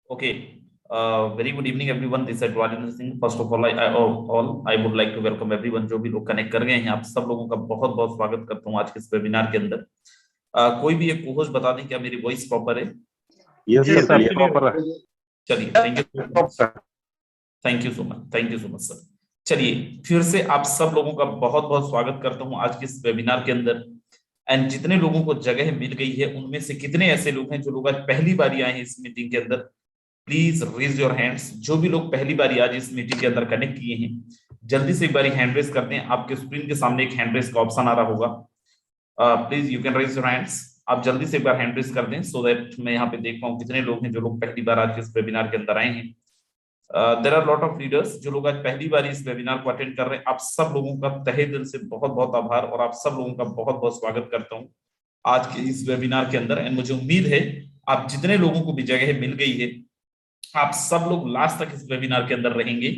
Okay. Very good evening, everyone. This is Dwalinder Singh. First of all, I would like to welcome everyone जो भी लोग connect कर गए हैं, आप सब लोगों का बहुत बहुत स्वागत करता हूँ आज के इस वेबिनार के अंदर। कोई भी एक कोहोस्ट बता दें क्या मेरी वॉइस प्रॉपर है? यस जी सर, सर, ये प्रॉपर है। चलिए, thank you so much sir. चलिए, फिर से आप सब लोगों का बहुत बहुत स्वागत करता हूँ आज के इस वेबिनार के अंदर। एंड जितने लोगों को जगह मिल गई है उनमें से कितने ऐसे लोग हैं जो लोग आज पहली बार आए हैं इस मीटिंग के अंदर? Please raise your hands. जो भी लोग पहली बार आज इस मीटिंग के अंदर कनेक्ट किए हैं, जल्दी से एक बार हैंड रेज करते हैं। आपके स्क्रीन के सामने एक हैंड रेज का ऑप्शन आ रहा होगा। Please you can raise your hands. आप जल्दी से एक बार हैंड रेज कर दें सो दैट मैं यहाँ पे देख पाऊँ कितने लोग हैं जो लोग पहली बार आज के इस वेबिनार के अंदर आए हैं। There are lot of leaders जो लोग आज पहली बार इस वेबिनार को अटेंड कर रहे हैं। आप सब लोगों का तहे दिल से बहुत बहुत आभार और आप सब लोगों का बहुत बहुत स्वागत करता हूँ आज के इस वेबिनार के अंदर। एंड मुझे उम्मीद है आप जितने लोगों को भी जगह मिल गई है, आप सब लोग लास्ट तक इस वेबिनार के अंदर रहेंगे।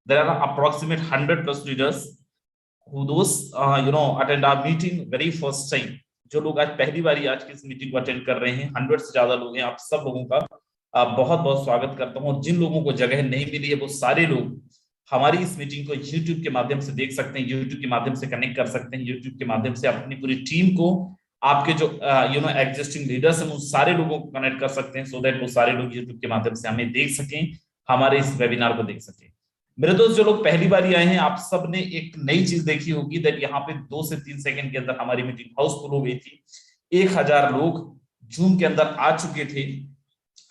There are approximate 100+ leaders who those attend our meeting very first time। जो लोग आज पहली बार आज की इस मीटिंग को अटेंड कर रहे हैं, 100 से ज्यादा लोग हैं। आप सब लोगों का बहुत बहुत स्वागत करता हूं। और जिन लोगों को जगह नहीं मिली है वो सारे लोग हमारी इस मीटिंग को YouTube के माध्यम से देख सकते हैं, YouTube के माध्यम से कनेक्ट कर सकते हैं, YouTube के माध्यम से अपनी पूरी टीम को, आपके जो एग्जिस्टिंग लीडर्स हैं उन सारे लोगों को कनेक्ट कर सकते हैं सो दैट वो सारे लोग YouTube के माध्यम से हमें देख सकें, हमारे इस वेबिनार को देख सकें। मेरे दोस्त जो लोग पहली बार आए हैं, आप सब ने एक नई चीज देखी होगी दैट यहाँ पे 2 से 3 सेकंड के अंदर हमारी मीटिंग हाउसफुल हो गई थी। 1000 लोग जूम के अंदर आ चुके थे।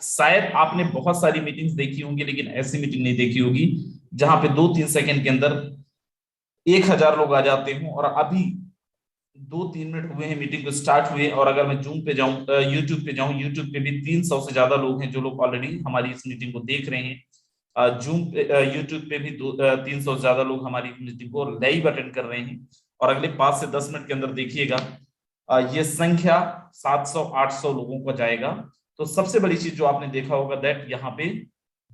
शायद आपने बहुत सारी मीटिंग्स देखी होंगी लेकिन ऐसी मीटिंग नहीं देखी होगी जहां पे 2-3 सेकंड के अंदर 1000 लोग आ जाते हों। और अभी 2-3 मिनट हुए हैं मीटिंग को स्टार्ट हुए, और अगर मैं जूम पे जाऊं, यूट्यूब पे जाऊं, यूट्यूब पे भी 300 से ज्यादा लोग हैं जो लोग ऑलरेडी हमारी इस मीटिंग को देख रहे हैं। जूम यूट्यूब पे भी 300 से ज्यादा लोग हमारी मीटिंग को लाइव अटेंड कर रहे हैं। और अगले 5 से 10 मिनट के अंदर देखिएगा ये संख्या 700-800 लोगों को जाएगा। तो सबसे बड़ी चीज जो आपने देखा होगा दैट यहाँ पे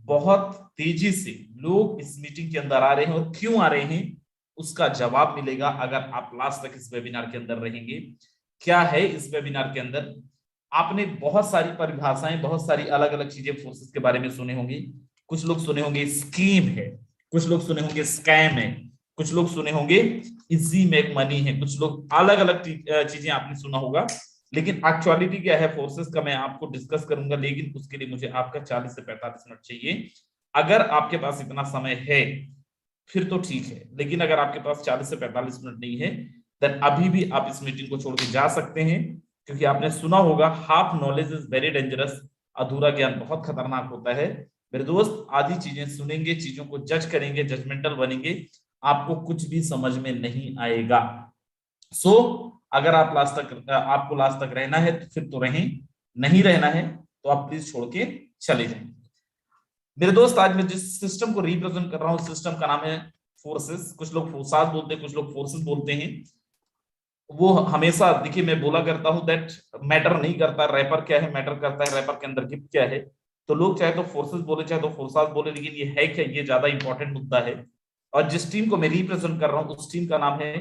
बहुत तेजी से लोग इस मीटिंग के अंदर आ रहे हैं। और क्यों आ रहे हैं उसका जवाब मिलेगा अगर आप लास्ट तक इस वेबिनार के अंदर रहेंगे। क्या है इस वेबिनार के अंदर? आपने बहुत सारी परिभाषाएं, बहुत सारी अलग अलग चीजें फोर्सेस के बारे में सुने होंगे। कुछ लोग सुने होंगे स्कीम है, कुछ लोग सुने होंगे स्कैम है, कुछ लोग सुने होंगे इजी मेक मनी है, कुछ लोग अलग अलग चीजें आपने सुना होगा। लेकिन एक्चुअलिटी क्या है फोर्सेस का मैं आपको डिस्कस करूंगा, लेकिन उसके लिए मुझे आपका 40 से 45 मिनट चाहिए। अगर आपके पास इतना समय है फिर तो ठीक है, लेकिन अगर आपके पास 40 से 45 मिनट नहीं है देन अभी भी आप इस मीटिंग को छोड़ के जा सकते हैं। क्योंकि आपने सुना होगा half knowledge is very dangerous, अधूरा ज्ञान बहुत खतरनाक होता है। मेरे दोस्त आधी चीजें सुनेंगे, चीजों को जज करेंगे, जजमेंटल बनेंगे, आपको कुछ भी समझ में नहीं आएगा। सो अगर आप लास्ट तक, आपको लास्ट तक रहना है तो फिर तो रहें, नहीं रहना है तो आप प्लीज छोड़ के चले जाएं। मेरे दोस्त आज मैं जिस सिस्टम को रिप्रेजेंट कर रहा हूं सिस्टम का नाम है फोर्सेस। कुछ लोग फोर्सास बोलते हैं, कुछ लोग फोर्सेस बोलते हैं। वो हमेशा देखिए मैं बोला करता हूं दैट मैटर नहीं करता रैपर क्या है, मैटर करता है रैपर के अंदर गिफ्ट क्या है। तो लोग चाहे तो फोर्सेस बोले चाहे तो फोर्सास बोले, लेकिन ये है क्या, ये ज्यादा इंपॉर्टेंट मुद्दा है। और जिस टीम को मैं रिप्रेजेंट कर रहा हूं उस टीम का नाम है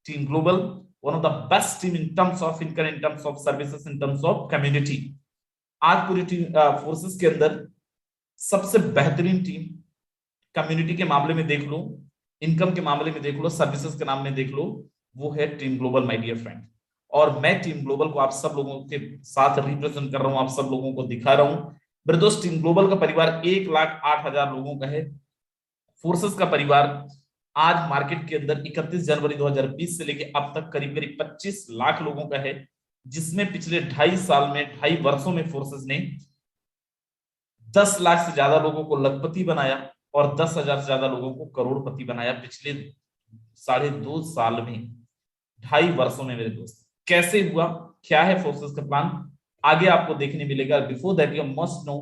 team global, one of the best team in terms of income, in terms of services, in terms of community. आज पूरी टीम फोर्सेस के अंदर सबसे बेहतरीन टीम, कम्युनिटी के मामले में देख लो, इनकम के मामले में देख लो, सर्विसेज के नाम में देख लो, वो है team global my dear friend. और मैं टीम ग्लोबल को आप सब लोगों के साथ रिप्रेजेंट कर रहा हूं, आप सब लोगों को दिखा रहा हूं। मेरे दोस्त टीम ग्लोबल का परिवार 1,08,000 लोगों का है। फोर्सेस का परिवार आज मार्केट के अंदर 31 जनवरी 2020 से लेके अब तक करीब करीब 25 लाख लोगों का है, जिसमें पिछले 2.5 साल में, 2.5 वर्षों में फोर्सेस ने 10 लाख से ज्यादा लोगों को लखपति बनाया और 10,000 से ज्यादा लोगों को करोड़पति बनाया पिछले 2.5 साल में, 2.5 वर्षों में। मेरे दोस्त कैसे हुआ, क्या है फोर्सेस का प्लान, आगे आपको देखने मिलेगा। Before that you must know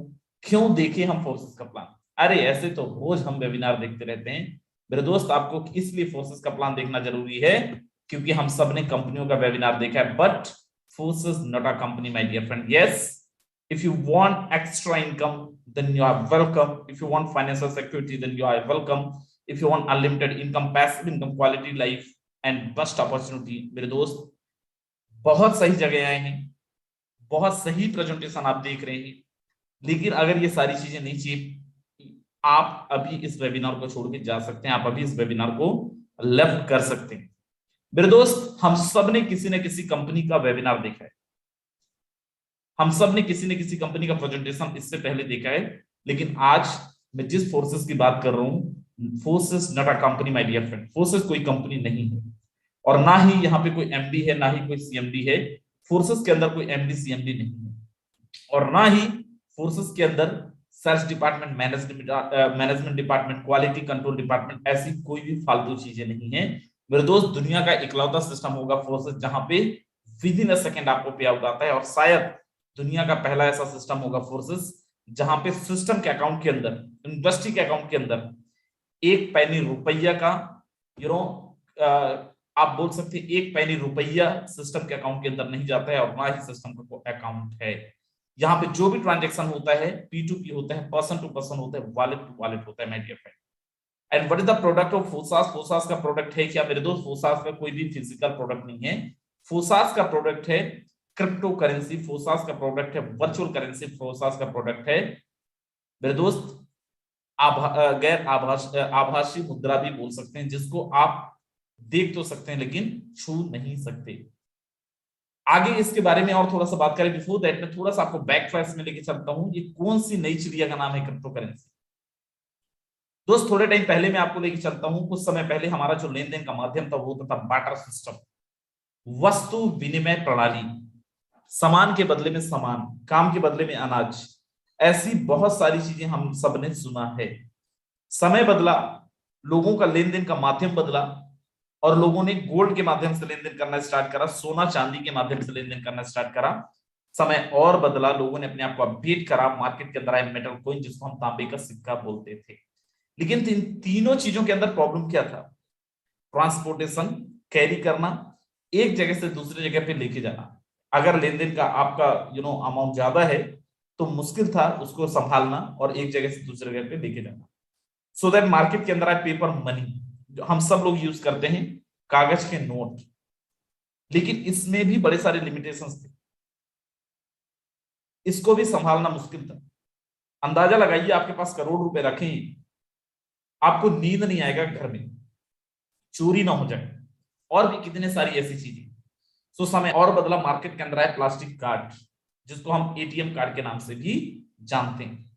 क्यों देखें हम फोर्सेस का प्लान। अरे ऐसे तो रोज हम वेबिनार देखते रहते हैं मेरे दोस्त, आपको इसलिए फोर्सेस का प्लान देखना जरूरी है क्योंकि हम सब ने कंपनियों का वेबिनार देखा है, but Forsage not a company my dear friend. Yes, if you want extra income then you are welcome, if you want financial security then you are welcome, if you want unlimited income, passive income, quality life and best opportunity, मेरे दोस्त बहुत सही जगह आए हैं, बहुत सही presentation आप देख रहे हैं। लेकिन अगर ये सारी चीजें नहीं चाहिए, आप अभी इस वेबिनार को छोड़ के जा सकते हैं, आप अभी इस वेबिनार को लेफ्ट कर सकते हैं। मेरे दोस्त, हम सब ने किसी न किसी कंपनी का वेबिनार देखा है, हम सब ने किसी न किसी कंपनी का प्रेजेंटेशन इससे पहले देखा है। लेकिन आज मैं जिस फोर्सेस की बात कर रहा हूं, Forsage not a company my dear friend, Forsage कोई कंपनी नहीं है, और ना ही यहाँ पे कोई एमडी है, ना ही कोई सीएमडी है। फोर्सेस के अंदर कोई एमडी सीएमडी नहीं है, और ना ही फोर्सेस के अंदर sales department, management department, quality control department, ऐसी कोई भी फालतू चीजें नहीं है। मेरे दोस्त, दुनिया का इकलौता सिस्टम होगा फोर्सेस जहां पे विद इन अ सेकेंड आपको पे आउट आता है, और शायद दुनिया का पहला ऐसा सिस्टम होगा फोर्सेस जहां पे सिस्टम के अकाउंट के अंदर, इंडस्ट्री के अकाउंट के अंदर एक पैनी रुपया का, यू नो, आप बोल सकते हैं एक पैनी रुपया सिस्टम के अकाउंट के अंदर नहीं जाता है, और ना ही सिस्टम का कोई अकाउंट है। यहाँ पे जो भी ट्रांजेक्शन होता है P2P होता है, पर्सन टू पर्सन होता है, वॉलेट टू वॉलेट होता है my dear friend. And what is the product of focuses? Focuses का प्रोडक्ट है क्या मेरे दोस्त? फोसास का कोई भी फिजिकल प्रोडक्ट नहीं है। फोसास का प्रोडक्ट है क्रिप्टो करेंसी, फोसास का प्रोडक्ट है वर्चुअल करेंसी, फोसास का प्रोडक्ट है मेरे दोस्त गैर आभासी मुद्रा भी बोल सकते हैं, जिसको आप देख तो सकते हैं लेकिन छू नहीं सकते। आगे इसके बारे में और थोड़ा सा बात करें, बिफोर दैट मैं थोड़ा सा आपको बैक फ्लैश में लेके चलता हूं। ये कौन सी नई चिड़िया का नाम है क्रिप्टो करेंसी? दोस्त, थोड़े टाइम पहले मैं आपको लेके चलता हूं। कुछ समय पहले हमारा जो लेन देन का माध्यम था वो था बार्टर सिस्टम, वस्तु विनिमय प्रणाली, सामान के बदले में सामान, काम के बदले में अनाज, ऐसी बहुत सारी चीजें हम सबने सुना है। समय बदला, लोगों का लेन देन का माध्यम बदला, और लोगों ने गोल्ड के माध्यम से लेन देन करना स्टार्ट करा, सोना चांदी के माध्यम से लेन देन करना स्टार्ट करा। समय और बदला, लोगों ने अपने आप को अपडेट करा, मार्केट के अंदर आए मेटल कॉइन, जिसको हम तांबे का सिक्का बोलते थे। लेकिन तीनों चीजों के अंदर प्रॉब्लम क्या था? ट्रांसपोर्टेशन, कैरी करना, एक जगह से दूसरी जगह पे लेके जाना। अगर लेन देन का आपका अमाउंट ज्यादा है तो मुश्किल था उसको संभालना और एक जगह से दूसरी जगह पे लेके जाना। सो दैट मार्केट के अंदर आए पेपर मनी, जो हम सब लोग यूज करते हैं, कागज के नोट। लेकिन इसमें भी बड़े सारे लिमिटेशंस थे, इसको भी संभालना मुश्किल था। अंदाजा लगाइए, आपके पास करोड़ रुपए रखे, आपको नींद नहीं आएगा घर में, चोरी ना हो जाए, और भी कितने सारी ऐसी चीजें। सो समय और बदला, मार्केट के अंदर आए प्लास्टिक कार्ड, जिसको हम एटीएम कार्ड के नाम से भी जानते हैं।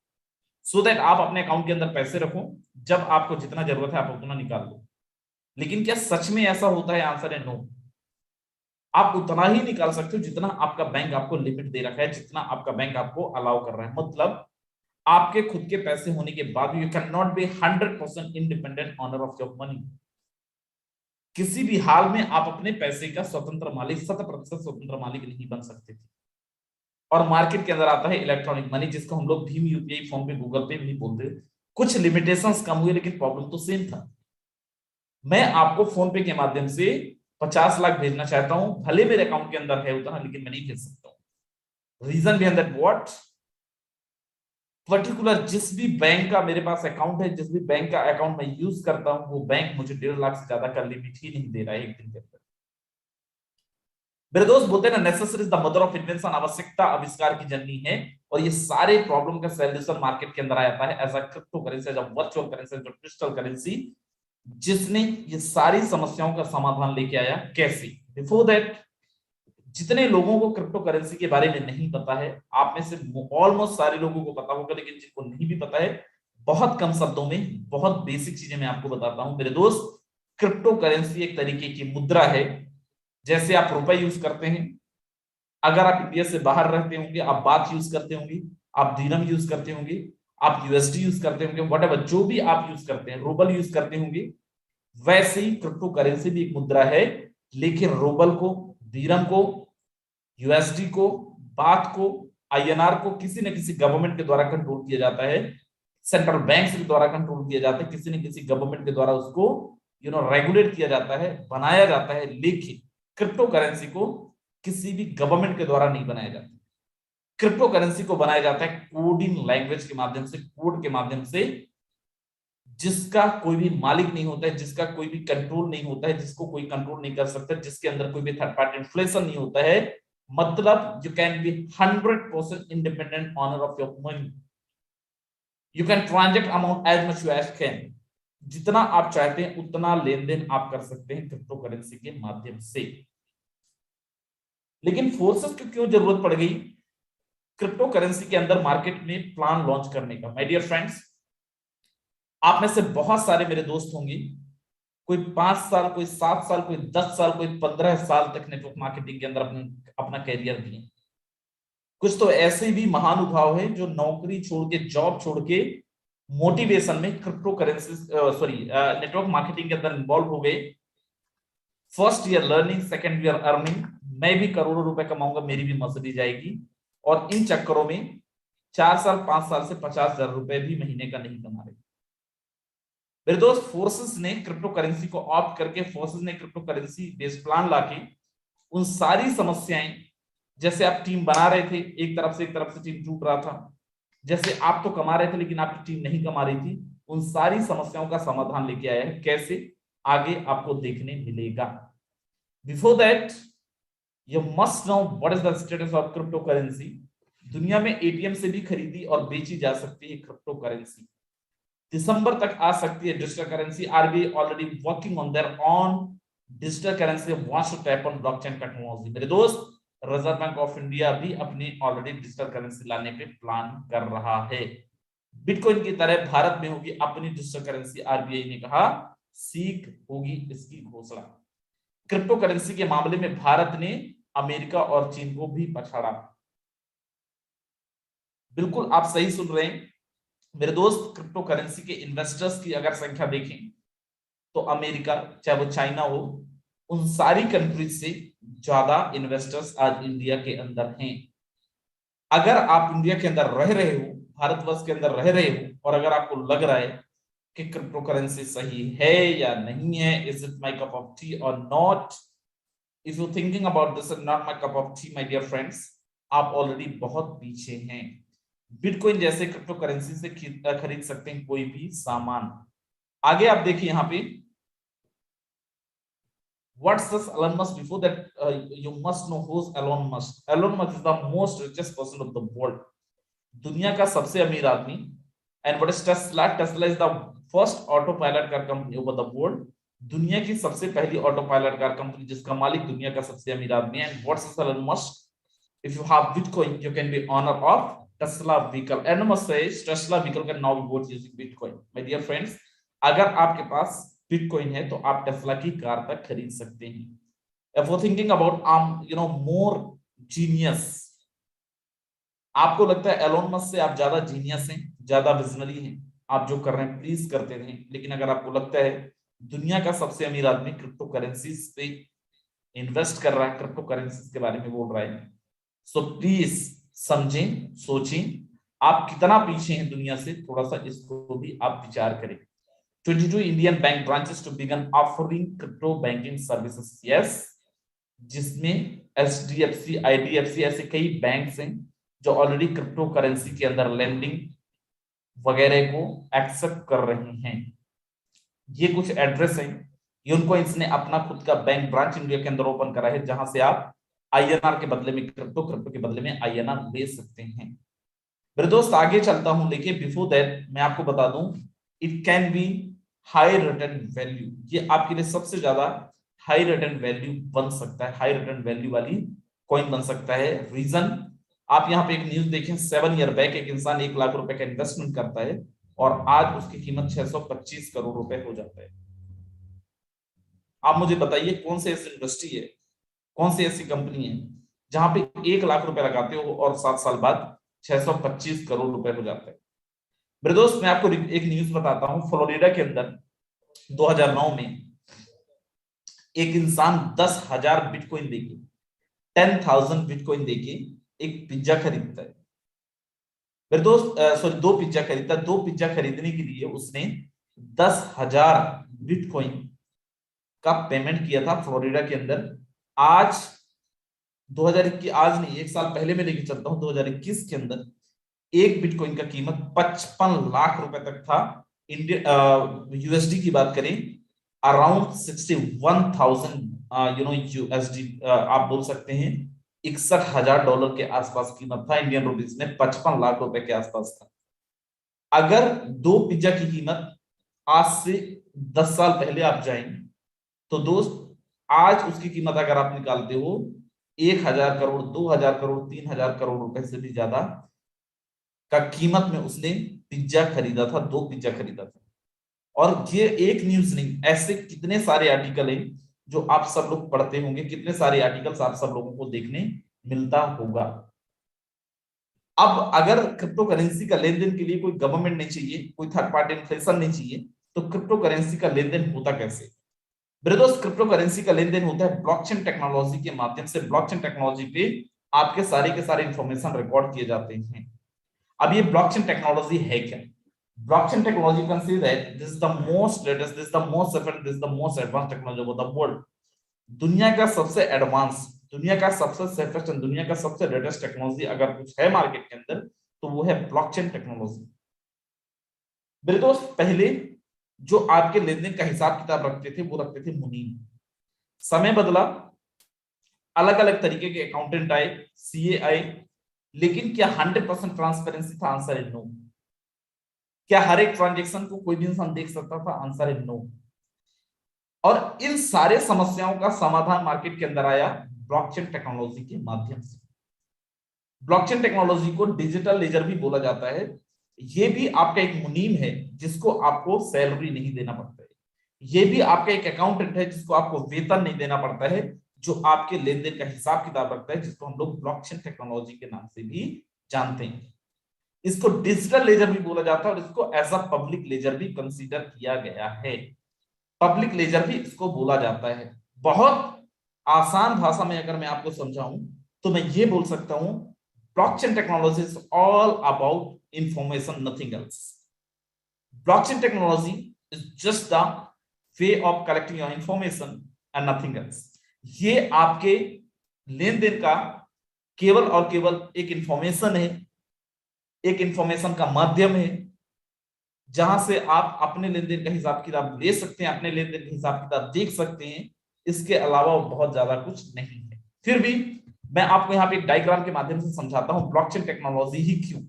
सो दैट आप अपने अकाउंट के अंदर पैसे रखो, जब आपको जितना जरूरत है आप उतना निकाल लो। लेकिन क्या सच में ऐसा होता है? आंसर है नो। आप उतना ही निकाल सकते हो जितना आपका बैंक आपको लिमिट दे रखा है, जितना आपका बैंक आपको अलाउ कर रहा है। मतलब आपके खुद के पैसे होने के बाद you can not be 100% independent owner of your money. किसी भी हाल में आप अपने पैसे का स्वतंत्र मालिक, 100% स्वतंत्र मालिक नहीं बन सकते थे। और मार्केट के अंदर आता है इलेक्ट्रॉनिक मनी, जिसको हम लोग भीम, यूपीआई, फोन पे, गूगल पे भी बोलते हैं। कुछ लिमिटेशंस कम हुए, लेकिन प्रॉब्लम तो सेम था। मैं आपको फोन पे के माध्यम से 50 लाख भेजना चाहता हूं, भले मेरे अकाउंट के अंदर है उतना, लेकिन मैं नहीं भेज सकता हूं। Reason behind that what? Particular जिस भी बैंक का मेरे पास अकाउंट है, जिस भी बैंक का अकाउंट मैं यूज करता हूं, वो बैंक मुझे 1.5 लाख से ज्यादा का लिमिट ही नहीं दे रहा है एक दिन के अंदर। मेरे दोस्त बोलते हैं ना, necessity is the mother of invention, आवश्यकता आविष्कार की जननी है। और ये सारे प्रॉब्लम का सॉल्यूशन मार्केट के अंदर आ जाता है as a crypto currency, as a virtual currency, जो डिजिटल करेंसी, जिसने ये सारी समस्याओं का समाधान लेके आया। कैसे? बिफोर दैट, जितने लोगों को क्रिप्टो करेंसी के बारे में नहीं पता है, आप में से ऑलमोस्ट सारे लोगों को पता होगा, लेकिन जिनको नहीं भी पता है, बहुत कम शब्दों में बहुत बेसिक चीजें मैं आपको बताता हूं। मेरे दोस्त, क्रिप्टो करेंसी एक तरीके की मुद्रा है। जैसे आप रुपए यूज करते हैं, अगर आप इंडिया से बाहर रहते होंगे, आप बात यूज करते होंगे, आप दीरम यूज करते होंगे, आप यूएसडी यूज करते होंगे, व्हाटएवर जो भी आप यूज करते हैं, रूबल यूज करते होंगे, वैसे ही क्रिप्टो करेंसी भी एक मुद्रा है। लेकिन रूबल को, दीरम को, यूएसडी को, बात को, आईएनआर को किसी न किसी गवर्नमेंट के द्वारा कंट्रोल किया जाता है, सेंट्रल बैंक के द्वारा कंट्रोल किया जाता है, किसी न किसी गवर्नमेंट के द्वारा उसको रेगुलेट किया जाता है, बनाया जाता है। लेकिन क्रिप्टो करेंसी को किसी भी गवर्नमेंट के द्वारा नहीं बनाया जाता। क्रिप्टो करेंसी को बनाया जाता है कोडिंग लैंग्वेज के माध्यम से, कोड के माध्यम से, जिसका कोई भी मालिक नहीं होता है, जिसका कोई भी कंट्रोल नहीं होता है, जिसको कोई कंट्रोल नहीं कर सकता, जिसके अंदर कोई भी थर्ड पार्टी इन्फ्लुएंसर नहीं होता है। मतलब you can be 100% independent owner of your money. You can transact amount as much you as can, जितना आप चाहते हैं उतना लेन देन आप कर सकते हैं क्रिप्टो करेंसी के माध्यम से। लेकिन फोर्सेस की क्यों जरूरत पड़ गई क्रिप्टो करेंसी के अंदर मार्केट में प्लान लॉन्च करने का? माय डियर फ्रेंड्स, आप में से बहुत सारे मेरे दोस्त होंगे, कोई 5 साल, कोई 7 साल, कोई 10 साल, कोई 15 साल तक नेटवर्क मार्केटिंग के अंदर अपना कैरियर दिए। कुछ तो ऐसे भी महानुभाव हैं जो नौकरी छोड़ के, जॉब छोड़ के मोटिवेशन में क्रिप्टो करेंसी नेटवर्क मार्केटिंग के अंदर इन्वॉल्व हो गए। First year learning, second year earning, मैं भी करोड़ों रुपए कमाऊंगा, मेरी भी मर्जी जाएगी। और इन चक्करों में 4 साल 5 साल से 50,000 रुपए भी महीने का नहीं कमा रहे। मेरे दोस्त, फोर्सेस ने क्रिप्टो करेंसी को ऑप्ट करके, फोर्सेस ने क्रिप्टो करेंसी बेस्ड प्लान लाके उन सारी समस्याएं, जैसे आप टीम बना रहे थे, एक तरफ से टीम टूट रहा था, जैसे आप तो कमा रहे थे लेकिन आपकी टीम नहीं कमा रही थी, उन सारी समस्याओं का समाधान लेके आया है। कैसे? आगे आपको देखने मिलेगा। Before that you must know what is the status of crypto currency. दुनिया में एटीएम से भी खरीदी और बेची जा सकती है क्रिप्टो करेंसी। दिसंबर तक आ सकती है digital currency. RBI already working on there on digital currency, wants to tap on blockchain technology. मेरे दोस्त, रिजर्व बैंक ऑफ इंडिया भी अपनी ऑलरेडी डिजिटल करेंसी लाने पे प्लान कर रहा है। बिटकॉइन की तरह भारत में होगी अपनी डिजिटल करेंसी, आरबीआई ने कहा, सीख होगी इसकी घोषणा। क्रिप्टो करेंसी के मामले में भारत ने अमेरिका और चीन को भी पछाड़ा। बिल्कुल आप सही सुन रहे हैं मेरे दोस्त। क्रिप्टो करेंसी के इन्वेस्टर्स की अगर संख्या देखें तो अमेरिका, चाहे वो चाइना हो, उन सारी कंट्रीज से ज्यादा इन्वेस्टर्स आज इंडिया के अंदर हैं। अगर आप इंडिया के अंदर रह रहे हो, भारतवर्ष के अंदर रह रहे हो, और अगर आपको लग रहा है कि क्रिप्टो करेंसी सही है या नहीं है, is it my cup of tea और not, if you thinking about this is not my cup of tea my dear friends, आप ऑलरेडी बहुत पीछे हैं। बिटकॉइन जैसे क्रिप्टो करेंसी से खरीद सकते हैं कोई भी सामान। आगे आप देखिए यहाँ पे, what's this Elon Musk? Before that, you must know who's Elon Musk. Elon Musk is the most richest person of the world. दुनिया का सबसे अमीर आदमी। And what is Tesla? Tesla is the first autopilot car company over the world. दुनिया की सबसे पहली auto pilot car company जिसका मालिक दुनिया का सबसे अमीर आदमी है। And what's Elon Musk? If you have Bitcoin, you can be owner of Tesla vehicle. Elon Musk says Tesla vehicle can now be bought using Bitcoin. My dear friends, अगर आपके पास बिटकॉइन है तो आप टेस्ला की car तक खरीद सकते हैं। If you're thinking about more genius, आपको लगता है एलोन मस्क से आप ज्यादा जीनियस हैं, ज्यादा विजनरी हैं, आप जो कर रहे हैं प्लीज करते रहें। लेकिन अगर आपको लगता है दुनिया का सबसे अमीर आदमी क्रिप्टो करेंसीज पे इन्वेस्ट कर रहा है, क्रिप्टो करेंसीज के बारे में बोल रहा है, सो प्लीज समझें, सोचें आप कितना पीछे हैं दुनिया से, थोड़ा सा इसको भी आप विचार करें। 22 Indian bank branches to begin offering crypto banking services. Yes, जिसमें HDFC, IDFC ऐसे कई बैंक्स हैं जो ऑलरेडी क्रिप्टो करेंसी के अंदर लेंडिंग वगैरह को एक्सेप्ट कर रहे हैं। ये कुछ एड्रेस हैं, उनको इसने अपना खुद का बैंक ब्रांच इंडिया के अंदर ओपन करा है, जहां से आप INR के बदले में क्रिप्टो, क्रिप्टो के बदले में INR ले सकते हैं। मेरे दोस्त आगे चलता हूं, लेकिन बिफोर दैट मैं आपको बता दूं, it can be high return value. ये आपके लिए सबसे ज्यादा हाई रिटर्न वैल्यू बन सकता है, हाई रिटर्न वैल्यू वाली कॉइन बन सकता है। रीजन, आप यहाँ पे एक न्यूज देखें, 7 ईयर बैक एक इंसान 1 लाख रुपए का इन्वेस्टमेंट करता है और आज उसकी कीमत 625 करोड़ रुपए हो जाता है। आप मुझे बताइए कौन सी ऐसी इंडस्ट्री है, कौन सी ऐसी कंपनी है जहां पे 1 लाख रुपए लगाते हो और 7 साल बाद 625 करोड़ रुपए हो जाता है। मेरे दोस्त, मैं आपको एक न्यूज बताता हूं। फ्लोरिडा के अंदर 2009 में एक इंसान 10,000 बिटकॉइन देके, 10,000 बिटकॉइन देके एक पिज्जा खरीदता है। मेरे दोस्त, सॉरी, 2 पिज्जा खरीदता है। 2 पिज्जा खरीदने के लिए उसने 10,000 बिटकॉइन का पेमेंट किया था फ्लोरिडा के अंदर। आज 2021, आज नहीं, 1 साल पहले मैं लेके चलता हूं, 2021 के अंदर एक बिटकॉइन का कीमत 55 लाख रुपए तक था। इंडियन यूएसडी की बात करें, अराउंड 61,000 यूएसडी आप बोल सकते हैं $61,000 के आसपास कीमत था, इंडियन रुपीज में 55 लाख रुपए के आसपास था। अगर दो पिज्जा की कीमत आज से 10 साल पहले आप जाएंगे तो दोस्त, आज उसकी कीमत अगर आप निकालते हो 1,000 करोड़, 2,000 करोड़, 3,000 करोड़ रुपए से भी ज्यादा का कीमत में उसने पिज्जा खरीदा था, दो पिज्जा खरीदा था। और ये एक न्यूज नहीं, ऐसे कितने सारे आर्टिकल हैं जो आप सब लोग पढ़ते होंगे, कितने सारे आर्टिकल्स आप सब लोगों को देखने मिलता होगा। अब अगर क्रिप्टो करेंसी का लेन देन के लिए कोई गवर्नमेंट नहीं चाहिए, कोई थर्ड पार्टी इन्फ्लेशन नहीं चाहिए, तो क्रिप्टो करेंसी का लेन देन होता कैसे? मेरे दोस्त, क्रिप्टो करेंसी का लेन देन होता है ब्लॉकचेन टेक्नोलॉजी के माध्यम से। ब्लॉकचेन टेक्नोलॉजी पे आपके सारे के सारे इंफॉर्मेशन रिकॉर्ड किए जाते हैं। अब ये ब्लॉकचेन टेक्नोलॉजी है क्या? Blockchain technology consider that this is the most latest, this is the most advance, this is the most advance technology of the world. दुनिया का सबसे एडवांस, दुनिया का सबसे सेफेस्ट, दुनिया का सबसे लेटेस्ट टेक्नोलॉजी अगर कुछ है मार्केट के अंदर तो वो है ब्लॉकचेन टेक्नोलॉजी। मेरे दोस्त, पहले जो आपके लेन देन का हिसाब किताब रखते थे वो रखते थे मुनीम। समय बदला, अलग अलग तरीके के अकाउंटेंट आए, सीए आए, लेकिन क्या 100% ट्रांसपेरेंसी था? आंसर है नो। क्या हर एक ट्रांजेक्शन को कोई भी इंसान देख सकता था? आंसर है नो। और इन सारे समस्याओं का समाधान मार्केट के अंदर आया ब्लॉकचेन टेक्नोलॉजी के माध्यम से। ब्लॉकचेन टेक्नोलॉजी को डिजिटल लेजर भी बोला जाता है। ये भी आपका एक मुनीम है जिसको आपको सैलरी नहीं देना पड़ता है। ये भी आपका एक अकाउंटेंट है जिसको आपको वेतन नहीं देना पड़ता है, जो आपके लेन देन का हिसाब किताब रखता है, जिसको हम लोग ब्लॉकचेन टेक्नोलॉजी के नाम से भी जानते हैं। इसको डिजिटल लेजर भी बोला जाता है और इसको एज अ पब्लिक लेजर भी कंसीडर किया गया है। पब्लिक लेजर भी इसको बोला जाता है। बहुत आसान भाषा में अगर मैं आपको समझाऊं तो मैं ये बोल सकता हूं, blockchain technology is all about information, nothing else. Blockchain technology is just the way of collecting your information and nothing else. ये आपके लेन देन का केवल और केवल एक इंफॉर्मेशन है, एक इंफॉर्मेशन का माध्यम है, जहां से आप अपने लेन देन का हिसाब किताब ले सकते हैं, अपने लेन देन का हिसाब किताब देख सकते हैं। इसके अलावा बहुत ज्यादा कुछ नहीं है। फिर भी मैं आपको यहाँ पे एक डायग्राम के माध्यम से समझाता हूं ब्लॉकचेन टेक्नोलॉजी ही क्यों।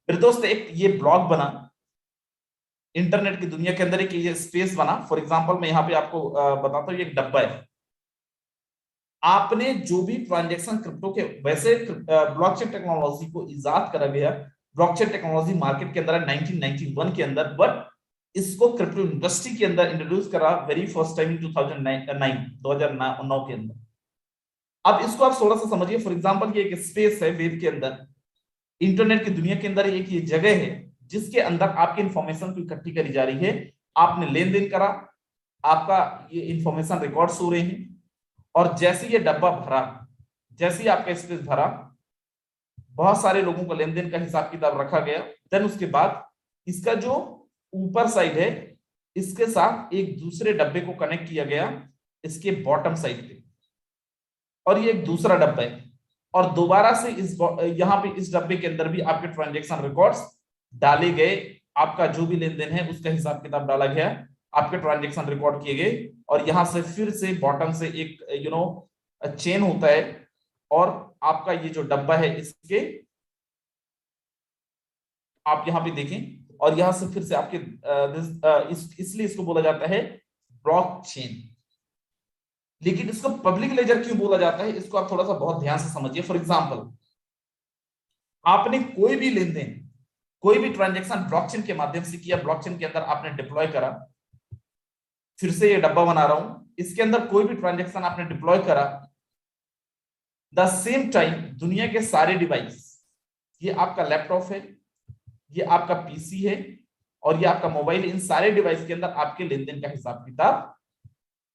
फिर दोस्त, एक ये ब्लॉग बना इंटरनेट की दुनिया के अंदर, एक ये स्पेस बना। फॉर एग्जांपल मैं यहाँ पे आपको बताता हूँ, ये एक डब्बा है। आपने जो भी ट्रांजेक्शन क्रिप्टो के, वैसे ब्लॉकचेन टेक्नोलॉजी को इजाद करा गया, ब्लॉकचेन टेक्नोलॉजी मार्केट के अंदर है 1991 के अंदर, बट इसको क्रिप्टो इंडस्ट्री के अंदर इंट्रोड्यूस करा वेरी फर्स्ट टाइम इन 2009 के अंदर। अब इसको आप थोड़ा सा समझिए। फॉर एग्जांपल ये एक स्पेस है वेब के अंदर, इंटरनेट की दुनिया के अंदर एक ये जगह है जिसके अंदर आपकी इंफॉर्मेशन को इकट्ठी करी जा रही है। आपने लेन देन करा, आपका ये इंफॉर्मेशन रिकॉर्ड्स हो रहे हैं, और जैसे ये डब्बा भरा, जैसे ही आपका स्पेस भरा, बहुत सारे लोगों को लेन देन का हिसाब किताब रखा गया। देन उसके बाद इसका जो ऊपर साइड है, इसके साथ एक दूसरे डब्बे को कनेक्ट किया गया इसके बॉटम साइड पे, और ये एक दूसरा डब्बा है। और दोबारा से इस यहाँ पे इस डब्बे के अंदर भी आपके ट्रांजेक्शन रिकॉर्ड्स डाले गए। आपका जो भी लेन देन है उसका हिसाब किताब डाला गया, आपके ट्रांजेक्शन रिकॉर्ड किए गए, और यहां से फिर से बॉटम से एक चेन होता है, और आपका ये जो डब्बा है इसके आप यहां पे देखें, और यहां से फिर से आपके इसलिए इसको बोला जाता है ब्लॉकचेन। लेकिन इसको पब्लिक लेजर क्यों बोला जाता है, इसको आप थोड़ा सा बहुत ध्यान से समझिए। फॉर एग्जांपल, आपने कोई भी लेन देन, कोई भी ट्रांजेक्शन ब्लॉकचेन के माध्यम से किया, ब्लॉकचेन के अंदर आपने डिप्लॉय करा। फिर से ये डब्बा बना रहा हूं, इसके अंदर कोई भी ट्रांजेक्शन आपने डिप्लॉय करा, द सेम टाइम दुनिया के सारे डिवाइस, ये आपका लैपटॉप है, ये आपका पीसी है, और ये आपका मोबाइल, इन सारे डिवाइस के अंदर आपके लेन देन का हिसाब किताब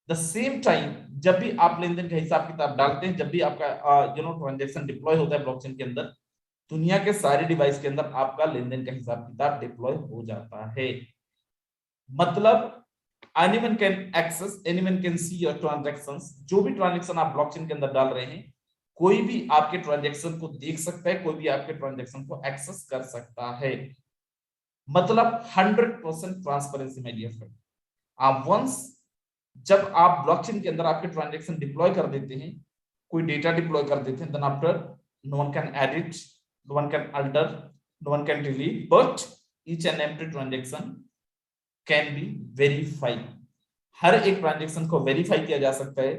द सेम टाइम, जब भी आप लेन देन का हिसाब किताब डालते हैं, जब भी आपका ट्रांजेक्शन डिप्लॉय होता है ब्लॉकचेन के अंदर, दुनिया के सारे डिवाइस के अंदर आपका लेन देन का हिसाब किताब डिप्लॉय हो जाता है। मतलब anyone can access, anyone can see your transactions। जो भी ट्रांजेक्शन आप ब्लॉकचेन के अंदर डाल रहे हैं, कोई भी आपके ट्रांजेक्शन को देख सकता है, कोई भी आपके ट्रांजेक्शन को एक्सेस कर सकता है। मतलब 100% ट्रांसपेरेंसी में डियर फ्रेंड। आप वंस जब आप ब्लॉकचेन के अंदर आपके ट्रांजेक्शन डिप्लॉय कर देते हैं, कोई डेटा डिप्लॉय कर देते हैं, then after no one can edit, no one can alter, no one can delete, but each and every transaction can be verified. हर एक ट्रांजेक्शन को वेरीफाई किया जा सकता है,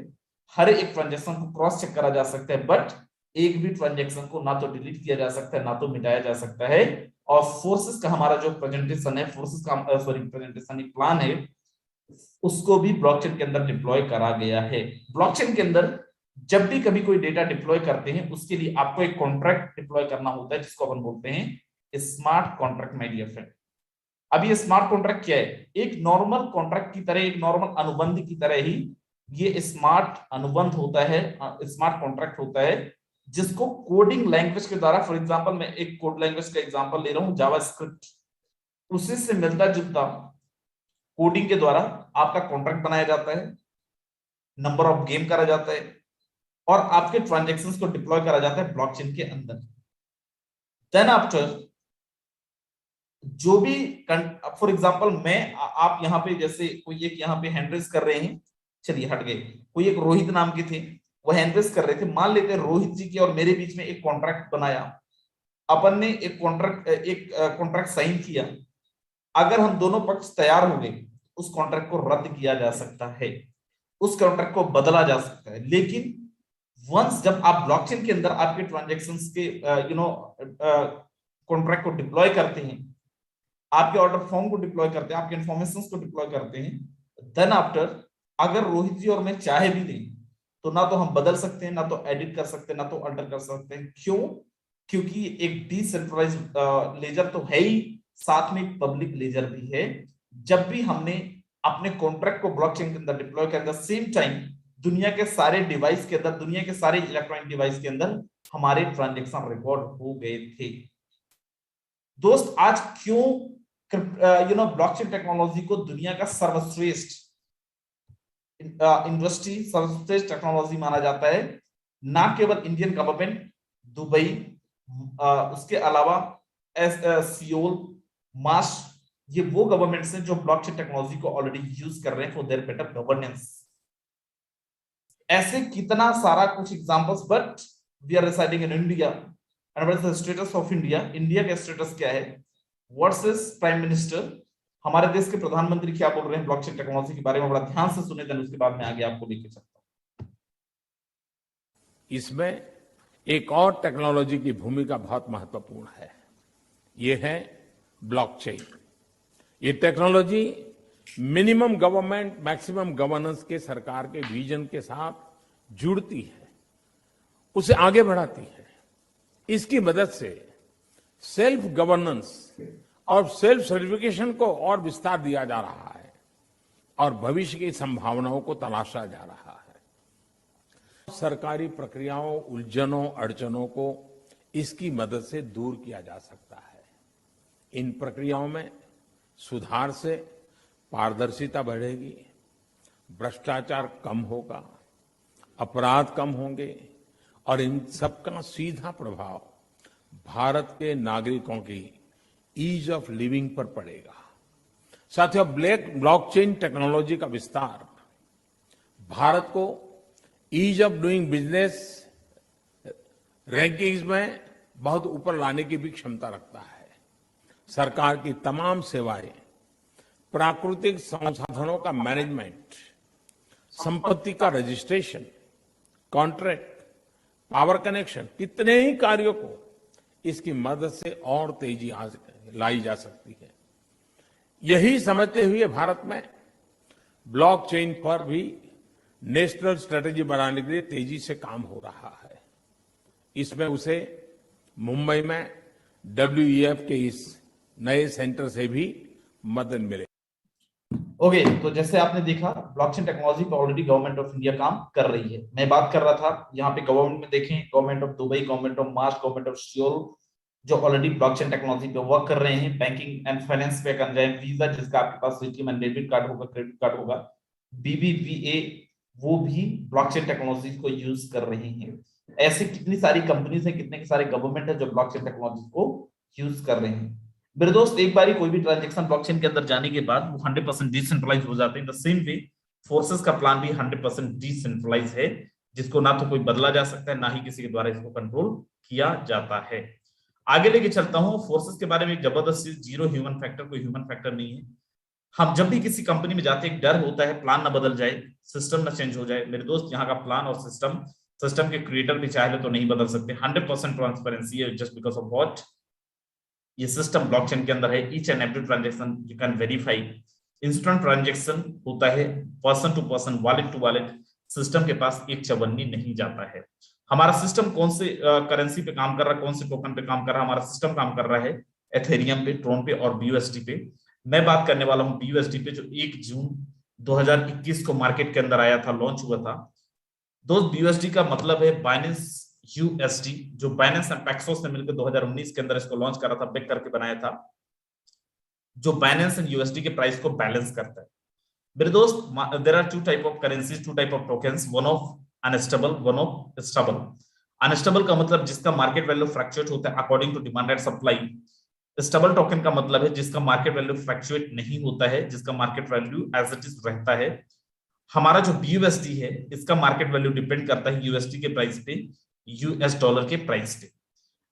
हर एक ट्रांजेक्शन को क्रॉस चेक करा जा सकता है, बट एक भी ट्रांजेक्शन को ना तो डिलीट किया जा सकता है ना तो मिटाया जा सकता है। और फोर्सेस का हमारा जो प्रेजेंटेशन है, फोर्सेस का सॉरी प्रेजेंटेशन एक प्लान है, उसको भी ब्लॉकचेन के अंदर डिप्लॉय करा गया है। ब्लॉकचेन के अंदर जब भी कभी कोई डेटा डिप्लॉय करते हैं, उसके लिए आपको एक कॉन्ट्रैक्ट डिप्लॉय करना होता है, जिसको अपन बोलते हैं smart contract, my dear friend. अब ये स्मार्ट कॉन्ट्रैक्ट क्या है? एक नॉर्मल कॉन्ट्रैक्ट की तरह, एक नॉर्मल अनुबंध की तरह ही ये स्मार्ट अनुबंध होता है, स्मार्ट कॉन्ट्रैक्ट होता है, जिसको कोडिंग लैंग्वेज के द्वारा, फॉर एग्जांपल मैं एक कोड लैंग्वेज का एग्जांपल ले रहा हूं, जावास्क्रिप्ट, उसी से मिलता जुलता कोडिंग के द्वारा आपका कॉन्ट्रैक्ट बनाया जाता है, नंबर ऑफ गेम करा जाता है, और आपके ट्रांजैक्शंस को डिप्लॉय करा जाता है ब्लॉकचेन के अंदर। देन आफ्टर जो भी, फॉर एग्जांपल मैं आप यहाँ पे जैसे कोई एक यहाँ पे हैंड रेज कर रहे हैं, चलिए हट गए, कोई एक रोहित नाम के थे, वो हैंड रेज कर रहे थे, मान लेते हैं रोहित जी की और मेरे बीच में एक कॉन्ट्रैक्ट बनाया, अपन ने एक कॉन्ट्रैक्ट साइन किया, अगर हम दोनों पक्ष तैयार हो गए, उस कॉन्ट्रैक्ट को रद्द किया जा सकता है, उस कॉन्ट्रैक्ट को बदला जा सकता है। लेकिन वंस जब आप ब्लॉकचेन के अंदर आपके ट्रांजैक्शंस के कॉन्ट्रैक्ट को डिप्लॉय करते हैं, आपके ऑर्डर फॉर्म को डिप्लॉय करते हैं, आपके इन्फॉर्मेशन को डिप्लॉय करते हैं, देन आफ्टर अगर रोहित जी और मैं चाहे भी दें, तो ना तो हम बदल सकते हैं, ना तो एडिट कर सकते हैं, ना तो अल्टर कर सकते हैं। क्यों? क्योंकि एक डिसेंट्रलाइज लेजर तो है ही, साथ में एक पब्लिक लेजर भी है। जब भी हमने अपने कॉन्ट्रैक्ट को ब्लॉकचेन के अंदर डिप्लॉय कर, द सेम टाइम दुनिया के सारे डिवाइस के अंदर, दुनिया के सारे इलेक्ट्रॉनिक डिवाइस के अंदर हमारे ट्रांजैक्शन रिकॉर्ड हो गए थे। दोस्त, आज क्यों ब्लॉकचेन टेक्नोलॉजी को दुनिया का सर्वश्रेष्ठ इंडस्ट्री, सर्वश्रेष्ठ टेक्नोलॉजी माना जाता है? ना केवल इंडियन गवर्नमेंट, दुबई, उसके अलावा सियोल, मार्श, ये वो गवर्नमेंट्स हैं जो ब्लॉकचेन टेक्नोलॉजी को ऑलरेडी यूज कर रहे हैं फॉर देयर बेटर गवर्नेंस। ऐसे कितना सारा कुछ examples, but we are residing in India, and what is the status of India? India का स्टेटस क्या है? व्हाट्स इज प्राइम मिनिस्टर, हमारे देश के प्रधानमंत्री क्या बोल रहे हैं ब्लॉकचेन टेक्नोलॉजी के बारे में? बड़ा ध्यान से सुने, देन उसके बाद मैं आगे आपको लेके चलता हूं। इसमें एक और टेक्नोलॉजी की भूमिका बहुत महत्वपूर्ण है, ये है ब्लॉकचेन। ये technology minimum government maximum governance के सरकार के विजन के साथ जुड़ती है, उसे आगे बढ़ाती है। इसकी मदद से सेल्फ गवर्नेंस और सेल्फ सर्टिफिकेशन को और विस्तार दिया जा रहा है और भविष्य की संभावनाओं को तलाशा जा रहा है। सरकारी प्रक्रियाओं, उलझनों, अड़चनों को इसकी मदद से दूर किया जा सकता है। इन प्रक्रियाओं में सुधार से पारदर्शिता बढ़ेगी, भ्रष्टाचार कम होगा, अपराध कम होंगे और इन सबका सीधा प्रभाव भारत के नागरिकों की ईज ऑफ लिविंग पर पड़ेगा। साथियों, ब्लॉकचेन टेक्नोलॉजी का विस्तार भारत को ease of doing business rankings में बहुत ऊपर लाने की भी क्षमता रखता है। सरकार की तमाम सेवाएं, प्राकृतिक संसाधनों का मैनेजमेंट, संपत्ति का रजिस्ट्रेशन, कॉन्ट्रैक्ट, पावर कनेक्शन, कितने ही कार्यों को इसकी मदद से और तेजी लाई जा सकती है। यही समझते हुए भारत में ब्लॉकचेन पर भी नेशनल स्ट्रेटेजी बनाने के लिए तेजी से काम हो रहा है। इसमें उसे मुंबई में WEF के इस नए सेंटर से भी मदद मिले। ओके, तो जैसे आपने देखा, ब्लॉकचेन टेक्नोलॉजी पर ऑलरेडी गवर्नमेंट ऑफ इंडिया काम कर रही है। मैं बात कर रहा था यहाँ पे गवर्नमेंट में, देखें, government of Dubai, government of March, government of Seoul, जो ऑलरेडी ब्लॉकचेन टेक्नोलॉजी पे वर्क कर रहे हैं। बैंकिंग एंड फाइनेंस पे कंजाइम वीजा, जिसका आपके पास डेबिट कार्ड होगा, क्रेडिट कार्ड होगा, BBVA, वो भी ब्लॉकचेन टेक्नोलॉजी को यूज कर रहे हैं। ऐसे कितनी सारी कंपनीज है, कितने सारे गवर्नमेंट है जो ब्लॉकचेन टेक्नोलॉजी को यूज कर रहे हैं। मेरे दोस्त, एक बार कोई भी ट्रांजेक्शन ब्लॉकचेन के अंदर जाने के बाद वो 100% डिसेंट्रलाइज हो जाते हैं। द सेम वे फोर्सेस का प्लान भी 100% डिसेंट्रलाइज है। जिसको ना तो कोई बदला जा सकता है, ना ही किसी के द्वारा इसको कंट्रोल किया जाता है। आगे लेके चलता हूं फोर्सेस के बारे में। एक जबरदस्त चीज, जीरो ह्यूमन फैक्टर, कोई ह्यूमन फैक्टर नहीं है। हम जब भी किसी कंपनी में जाते हैं एक डर होता है प्लान ना बदल जाए, सिस्टम ना चेंज हो जाए। मेरे दोस्त, यहाँ का प्लान और सिस्टम के क्रिएटर भी चाहे तो नहीं बदल सकते। 100% ट्रांसपेरेंसी है, जस्ट बिकॉज ऑफ व्हाट, ये सिस्टम ब्लॉकचेन के अंदर है। Each and every transaction you can verify. Instant transaction होता है, person to person, wallet to wallet. System के पास एक चवन्नी नहीं जाता है। हमारा सिस्टम कौन से करेंसी पे काम कर रहा है, कौन से टोकन पे काम कर रहा है? हमारा सिस्टम काम कर रहा है एथेरियम पे, ट्रोन पे और बीयूएसडी पे। मैं बात करने वाला हूं बीयूएसडी पे, जो 1 जून 2021 को मार्केट के अंदर आया था, लॉन्च हुआ था। दोस्त, बीयूएसडी का मतलब है बाइनेंस यूएसडी, जो बाइनेंस एंड पैक्सोस ने मिलकर 2019 के अंदर इसको लॉन्च करा था, बेक करके बनाया था, जो बाइनेंस एंड यूएसडी के प्राइस को बैलेंस करता है। मेरे दोस्त, there are two type of currencies, two type of tokens, one of unstable, one of stable. Unstable का मतलब जिसका मार्केट वैल्यू फ्लक्चुएट होता है according to demand and supply. Stable token का मतलब है जिसका मार्केट वैल्यू फ्लक्चुएट नहीं होता है, जिसका market value as it is रहता है। हमारा जो बीयूएसडी है, इसका मार्केट वैल्यू डिपेंड करता है यूएसडी के प्राइस पे, यूएस डॉलर के प्राइस पे।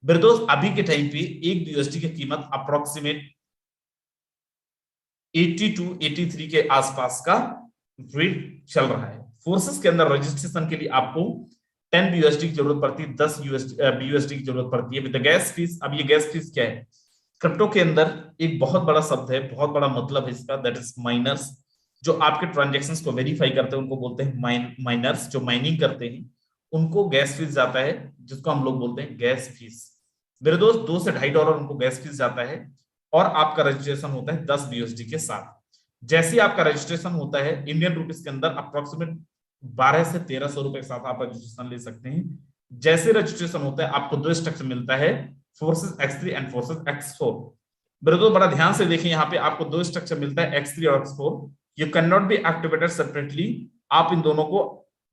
मेरे दोस्त, अभी के टाइम पे एक बीयूएसडी की कीमत अप्रोक्सीमेट 80 टू 83 के आसपास का रेट चल रहा है। फोर्सेस के अंदर रजिस्ट्रेशन के लिए आपको 10 बीयूएसडी की जरूरत पड़ती है, 10 बीयूएसडी की जरूरत पड़ती है विद गैस फीस। अब ये गैस फीस क्या है? क्रिप्टो के अंदर एक बहुत बड़ा शब्द है, बहुत बड़ा मतलब है इसका, दैट इज माइनर्स। जो आपके ट्रांजैक्शंस को वेरीफाई करते हैं उनको बोलते हैं माइनर्स। जो माइनिंग करते हैं उनको गैस फीस जाता है, जिसको हम लोग बोलते हैं गैस फीस। मेरे दोस्त, $2 से $2.5 उनको गैस फीस जाता है, और आपका रजिस्ट्रेशन होता है 10 बीयूएसडी के साथ। जैसे ही आपका रजिस्ट्रेशन होता है इंडियन रुपीस के अंदर अप्रोक्सीमेट 1200 से 1300 रुपए के साथ आप रजिस्ट्रेशन ले सकते हैं। जैसे रजिस्ट्रेशन होता है आपको 2 स्ट्रक्चर मिलता है, forces X3 and forces X4। मेरे दोस्त, बड़ा ध्यान से देखें, यहाँ पे आपको 2 स्ट्रक्चर मिलता है, X3 और X4। You can not be activated separately. आप इन दोनों को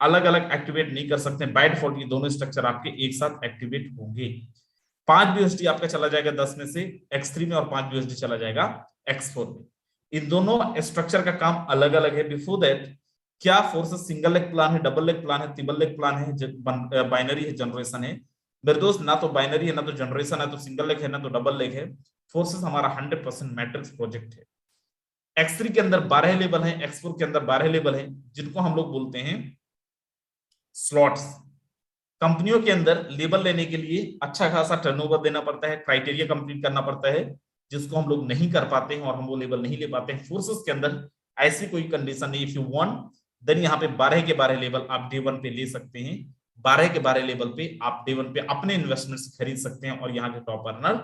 अलग अलग एक्टिवेट नहीं कर सकते। बाय डिफॉल्ट ये दोनों स्ट्रक्चर आपके एक साथ एक्टिवेट होंगे। 5 बीयूएसडी आपका चला जाएगा 10 में से X3 में, और 5 बीयूएसडी चला जाएगा X4 में। इन दोनों स्ट्रक्चर का काम अलग अलग है। बिफोर दैट, क्या फोर्सेस सिंगल लेग प्लान है, डबल लेग प्लान है, ट्रिपल लेग प्लान है, बाइनरी है, जनरेशन है? मेरे दोस्त, ना तो बाइनरी है, ना तो जनरेशन है, तो सिंगल लेग है, ना तो डबल लेग है। फोर्सेस हमारा 100% मैट्रिक्स प्रोजेक्ट है। X3 के अंदर 12 लेवल है, X4 के अंदर 12 लेवल है, जिनको हम लोग बोलते हैं स्लॉट्स। कंपनियों के अंदर लेबल लेने के लिए अच्छा खासा टर्नओवर देना पड़ता है, क्राइटेरिया कंप्लीट करना पड़ता है, जिसको हम लोग नहीं कर पाते हैं, और हम वो लेबल नहीं ले पाते हैं। फोर्सेस के अंदर ऐसी कोई कंडीशन नहीं। इफ यू वांट देन यहाँ पे 12 के 12 लेवल आप डे 1 पे ले सकते हैं। 12 के 12 लेवल पे आप डे 1 पे अपने इन्वेस्टमेंट से खरीद सकते हैं और यहाँ के टॉप अर्नर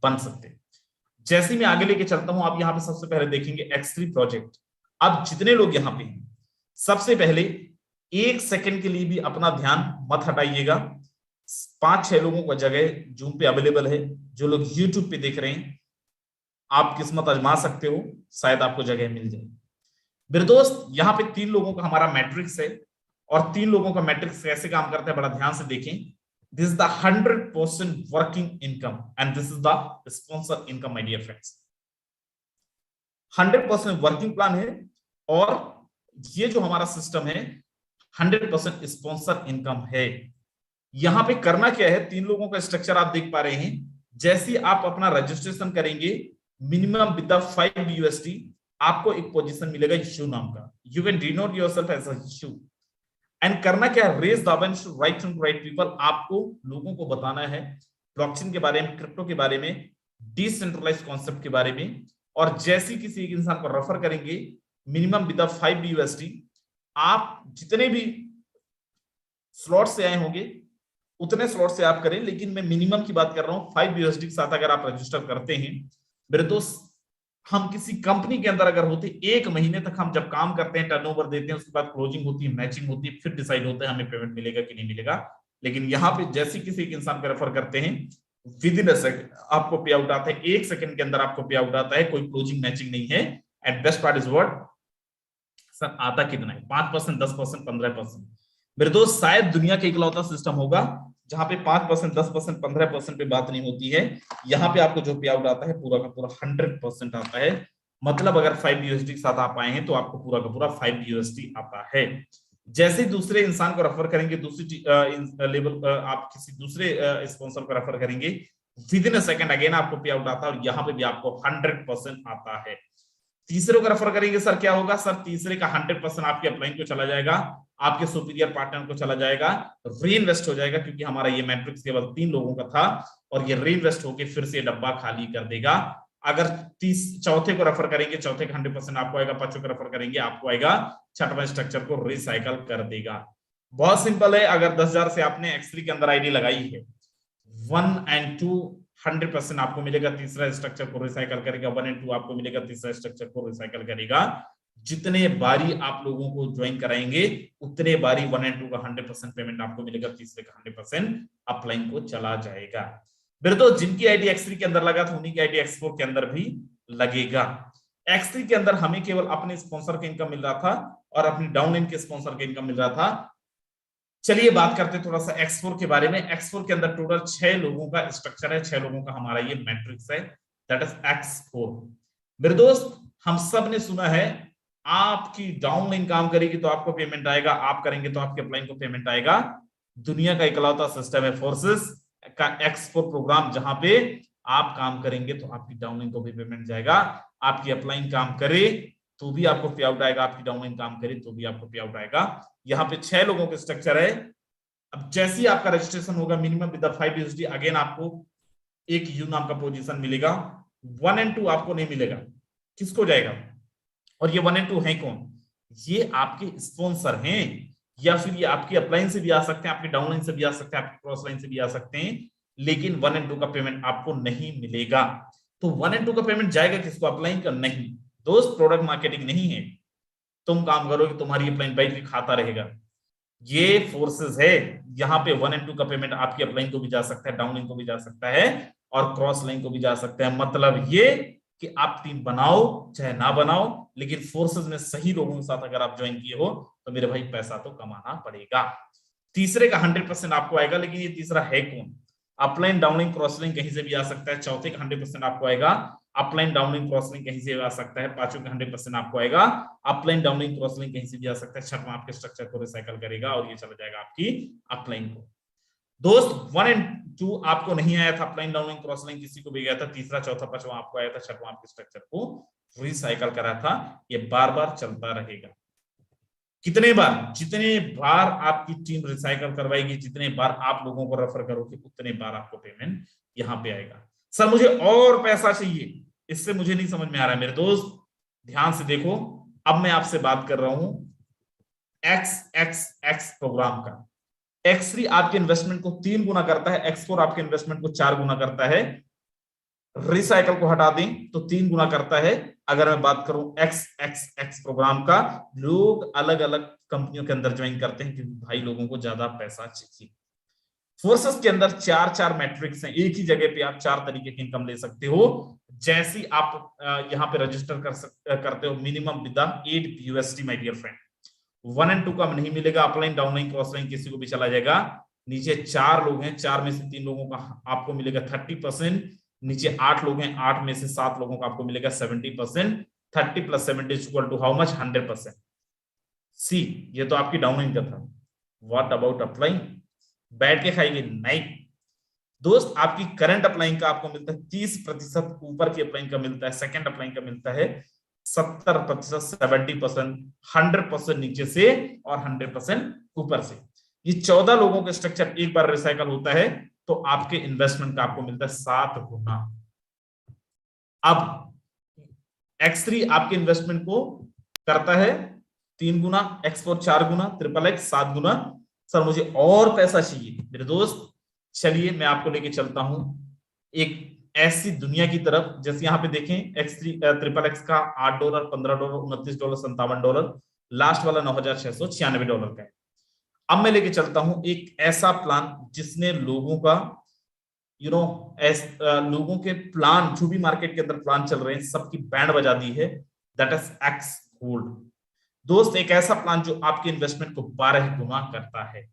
बन सकते हैं। जैसे ही मैं आगे लेके चलता हूं, आप यहाँ पे सबसे पहले देखेंगे X3 प्रोजेक्ट। अब जितने लोग यहाँ पे हैं, सबसे पहले 1 सेकंड के लिए भी अपना ध्यान मत हटाइएगा। 5-6 लोगों का जगह जूम पे अवेलेबल है। जो लोग यूट्यूब पे देख रहे हैं, आप किस्मत आजमा सकते हो, शायद आपको जगह मिल जाए। मेरे दोस्त, यहाँ पे 3 लोगों का हमारा मैट्रिक्स है, और 3 लोगों का मैट्रिक्स कैसे काम करता है बड़ा ध्यान से देखें। This is the 100% working income and this is the sponsor income, my dear friends. 100% working plan है, और ये जो हमारा सिस्टम है 100% स्पॉन्सर इनकम है। यहां पे करना क्या है, 3 लोगों का स्ट्रक्चर आप देख पा रहे हैं। जैसे आप अपना रजिस्ट्रेशन करेंगे, मिनिमम विद 5 BUSD आपको एक पोजीशन मिलेगा इश्यू नाम का। You can denote yourself as a issue. And करना क्या है, raise the awareness to right people. आपको लोगों को बताना है ब्लॉकचेन के बारे में, क्रिप्टो के बारे में, डिसेंट्रलाइज्ड कॉन्सेप्ट के बारे में। और जैसे किसी एक इंसान को रेफर करेंगे, मिनिमम विद 5 BUSD, आप जितने भी स्लॉट से आए होंगे उतने स्लॉट से आप करें, लेकिन मैं मिनिमम की बात कर रहा हूं। 5 BUSD के साथ अगर आप रजिस्टर करते हैं, मेरे दोस्त, हम किसी कंपनी के अंदर अगर होते 1 महीने तक हम जब काम करते हैं, टर्नओवर देते हैं, उसके बाद क्लोजिंग होती है, मैचिंग होती है, फिर डिसाइड होता है हमें पेमेंट मिलेगा कि नहीं मिलेगा। लेकिन यहाँ पे जैसे किसी एक इंसान को रेफर करते हैं, विद इन अ सेकंड आपको पे आउट आता है, 1 सेकंड के अंदर आपको पे आउट आता है, कोई क्लोजिंग मैचिंग नहीं है। And best part is what, sir आता कितना है? 5%, 10%, 15%। मेरे दोस्त, शायद दुनिया का इकलौता सिस्टम होगा जहां पे 5%, 10%, 15% पे बात नहीं होती है। यहाँ पे आपको जो पे आउट आता है पूरा का पूरा 100% आता है। मतलब अगर 5 BUSD के साथ आप आए हैं तो आपको पूरा का पूरा 5 BUSD आता है। जैसे ही दूसरे इंसान को रेफर करेंगे, दूसरी लेवल आप किसी दूसरे स्पॉन्सर को रेफर करेंगे, with in a second again आपको पे आउट आता है, और यहाँ पे भी आपको 100% आता है। तीसरे को रेफर करेंगे सर, क्या होगा सर, तीसरे का 100% आपके अपलाइन को चला जाएगा, आपके सुपीरियर पार्टनर को चला जाएगा, री इन्वेस्ट हो जाएगा, क्योंकि हमारा ये मैट्रिक्स केवल 3 लोगों का था, और ये री इन्वेस्ट होकर फिर से डब्बा खाली कर देगा। अगर चौथे को रेफर करेंगे, चौथे का 100% आपको आएगा, पांचों को रेफर करेंगे आपको आएगा, छठवां स्ट्रक्चर को रिसाइकल कर देगा। बहुत सिंपल है। अगर 10,000 से आपने X3 के अंदर आईडी लगाई है, 1 एंड 2 100% आपको मिलेगा, तीसरा स्ट्रक्चर को रिसाइकल करेगा, 1 एंड 2 आपको मिलेगा, तीसरा स्ट्रक्चर को रिसाइकल करेगा। जितने बारी आप लोगों को ज्वाइन कराएंगे, उतने बारी 1 एंड 2 का 100% पेमेंट आपको मिलेगा, तीसरे का 100% अपलाइन को चला जाएगा। मेरे दोस्त, जिनकी आईडी X3 के अंदर लगा था, उन्हीं की आईडी X4 के अंदर भी लगेगा। X3 के अंदर हमें केवल अपने स्पॉन्सर का इनकम मिल रहा था और अपनी डाउनलाइन के स्पॉन्सर का इनकम मिल रहा था। चलिए बात करते हैं थोड़ा सा X4 के बारे में। X4 के अंदर टोटल 6 लोगों का स्ट्रक्चर है, 6 लोगों का हमारा ये मैट्रिक्स है, दैट इज X4। मेरे दोस्त, हम सब ने सुना है, आपकी डाउनलाइन काम करेगी तो आपको पेमेंट आएगा, आप करेंगे तो आपके अपलाइन को पेमेंट आएगा। दुनिया का इकलौता सिस्टम है फोर्सेस का X4 प्रोग्राम, जहां पे आप काम करेंगे तो आपकी डाउनलाइन को भी पेमेंट जाएगा, आपकी अपलाइन काम करे तो भी आपको पे आउट आएगा, आपकी डाउनलाइन काम करे तो भी आपको पे आउट आएगा। यहाँ पे 6 लोगों के स्ट्रक्चर है। अब जैसे ही आपका रजिस्ट्रेशन होगा, मिनिमम विद 5 USD, अगेन आपको एक यू नाम का पोजीशन मिलेगा। 1 एंड 2 आपको नहीं मिलेगा, किसको जाएगा? और ये 1 एंड 2 है कौन? ये आपके स्पॉन्सर हैं, या फिर ये आपकी अपलाइन से भी आ सकते हैं, आपकी डाउनलाइन से भी आ सकते हैं, आपकी क्रॉस लाइन से भी आ सकते हैं, लेकिन 1 एंड 2 का पेमेंट आपको नहीं मिलेगा। तो 1 एंड 2 का पेमेंट जाएगा किसको? अपलाइन का नहीं। दोस्त, प्रोडक्ट मार्केटिंग नहीं है, तुम काम करोगे तुम्हारी अपलाइन बैठ के खाता रहेगा। ये फोर्सेस है, यहाँ पे 1 एंड 2 का पेमेंट आपकी अपलाइन को भी जा सकता है, डाउनलाइन को भी जा सकता है, और क्रॉस लाइन को भी जा सकता है। मतलब ये कि आप टीम बनाओ चाहे ना बनाओ, लेकिन फोर्सेस में सही लोगों के साथ अगर आप ज्वाइन किए हो तो मेरे भाई पैसा तो कमाना पड़ेगा। तीसरे का 100% आपको आएगा, लेकिन ये तीसरा है कौन? अपलाइन, डाउनलाइन, क्रॉस लाइन कहीं से भी आ सकता है। चौथे का 100% आपको आएगा, अपलाइन, डाउनलाइन, क्रॉस लाइन कहीं से भी आ सकता है। पांचों का 100% आपको आएगा, अपलाइन, डाउनलाइन, क्रॉस लाइन कहीं से भी आ सकता है। छठवां आपके स्ट्रक्चर को रिसाइकल करेगा और ये चला जाएगा आपकी अपलाइन को। दोस्त, 1 एंड 2 आपको नहीं आया था, अपलाइन, डाउनलाइन, क्रॉस लाइन किसी को भी गया था, तीसरा, चौथा, पांचवा आपको आया था, छठवां आपके स्ट्रक्चर को रिसाइकल करा था। ये बार बार चलता रहेगा। कितने बार? जितने बार आपकी टीम रिसाइकल करवाएगी, जितने बार आप लोगों को रेफर करोगे, उतने बार आपको पेमेंट यहाँ पे आएगा। सर मुझे और पैसा चाहिए, इससे मुझे नहीं समझ में आ रहा है। मेरे दोस्त ध्यान से देखो, अब मैं आपसे बात कर रहा हूं XXX प्रोग्राम का। X3 आपके इन्वेस्टमेंट को 3 गुना करता है, X4 आपके इन्वेस्टमेंट को 4 गुना करता है। रिसाइकल को हटा दें तो 3 गुना करता है। अगर मैं बात करूं XXX प्रोग्राम का, लोग अलग अलग कंपनियों के अंदर ज्वाइन करते हैं क्योंकि भाई लोगों को ज्यादा पैसा चाहिए। फोर्सेस के अंदर 4 मैट्रिक्स हैं, एक ही जगह पे आप 4 तरीके की इनकम ले सकते हो। जैसे आप यहाँ पे रजिस्टर करते हो, minimum with 8 USD my dear friend. 1 and 2 का नहीं मिलेगा, अपलाइन, डाउनलाइन, क्रॉस लाइन किसी को भी चला जाएगा। नीचे 4 लोग हैं, 4 में से 3 लोगों का आपको मिलेगा 30%। नीचे 8 लोग हैं, 8 में से 7 लोगों का आपको मिलेगा 70%। 30 + 70 is equal to how much? 100%। See, ये तो आपकी डाउनलाइन का था। What about upline? बैठ के खाएंगे? नहीं दोस्त, आपकी करंट अपलाइन का आपको मिलता है 30%, ऊपर की अपलाइन का मिलता है, सेकंड अपलाइन का मिलता है 70%, 70%, 100% नीचे से और 100% ऊपर से। ये 14 लोगों का स्ट्रक्चर एक बार रिसाइकल होता है तो आपके इन्वेस्टमेंट का आपको मिलता है 7 गुना। अब X3 आपके इन्वेस्टमेंट को करता है 3 गुना, X4 4 गुना, XXX 7 गुना। सर मुझे और पैसा चाहिए। मेरे दोस्त चलिए मैं आपको लेके चलता हूं एक ऐसी दुनिया की तरफ, जैसे यहाँ पे देखें XXX का $8, $15, $29, $57, लास्ट वाला $9,696 का है। अब मैं लेके चलता हूं एक ऐसा प्लान जिसने लोगों का लोगों के प्लान, जो भी मार्केट के अंदर प्लान चल रहे हैं, सबकी बैंड बजा दी है, दैट इज X गोल्ड। दोस्त, एक ऐसा प्लान जो आपके इन्वेस्टमेंट को 12 गुना करता है।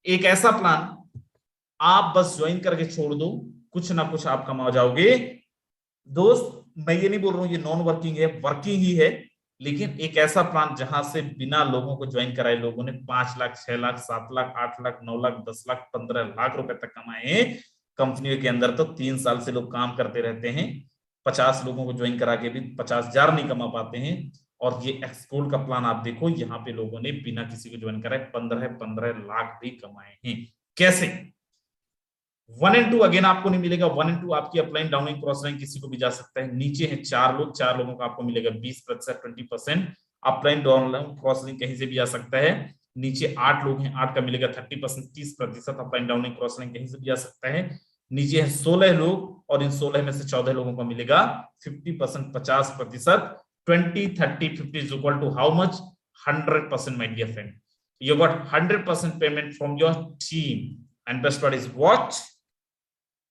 एक ऐसा प्लान आप बस ज्वाइन करके छोड़ दो, कुछ ना कुछ आप कमा जाओगे। दोस्त मैं ये नहीं बोल रहा हूं ये नॉन वर्किंग है, वर्किंग ही है, लेकिन एक ऐसा प्लान जहां से बिना लोगों को ज्वाइन कराए लोगों ने 5 लाख, 6 लाख, 7 लाख, 8 लाख, 9 लाख, 10 लाख, 15 लाख रुपए तक कमाए हैं कंपनियों के अंदर। तो 3 साल से लोग काम करते रहते हैं, 50 लोगों को ज्वाइन करा के भी 50,000 नहीं कमा पाते हैं। और ये एक्सकोल का प्लान आप देखो, यहाँ पे लोगों ने बिना किसी को ज्वाइन कराए 15 लाख भी कमाए हैं। कैसे? 1 and 2 अगेन आपको नहीं मिलेगा। 1 and 2 आपकी अपलाइन, डाउनलाइन, क्रॉस लाइन किसी को भी जा सकता है। नीचे है 4 लोग, 4 लोगों का आपको मिलेगा 20%, 20%। अपलाइन, डाउनलाइन, क्रॉस लाइन कहीं से भी आ सकता है। नीचे 8 लोग हैं, 8 का मिलेगा 30%, 30%। अपलाइन, डाउनलाइन, क्रॉस लाइन कहीं से भी आ सकता है। नीचे है 16 लोग और इन 16 में से 14 लोगों को मिलेगा 50%, 50%। 20, 30, 50 is equal to how much? 100%, my dear friend. You got 100% payment from your team. And best part is what?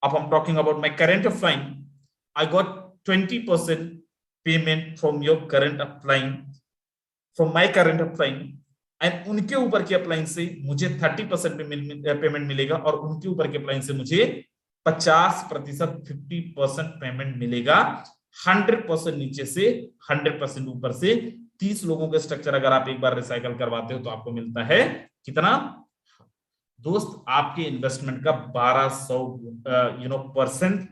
If I'm talking about my current upline, I got 20% payment from your current upline, from my current upline, and उनके ऊपर के upline से मुझे 30% payment मिलेगा और उनके ऊपर के अपलाइन से मुझे 50%, 50% पेमेंट मिलेगा। 100% नीचे से 100% ऊपर से 30 लोगों के स्ट्रक्चर अगर आप एक बार रिसाइकल करवाते हो तो आपको मिलता है कितना दोस्त? आपके इन्वेस्टमेंट का 1200 परसेंट,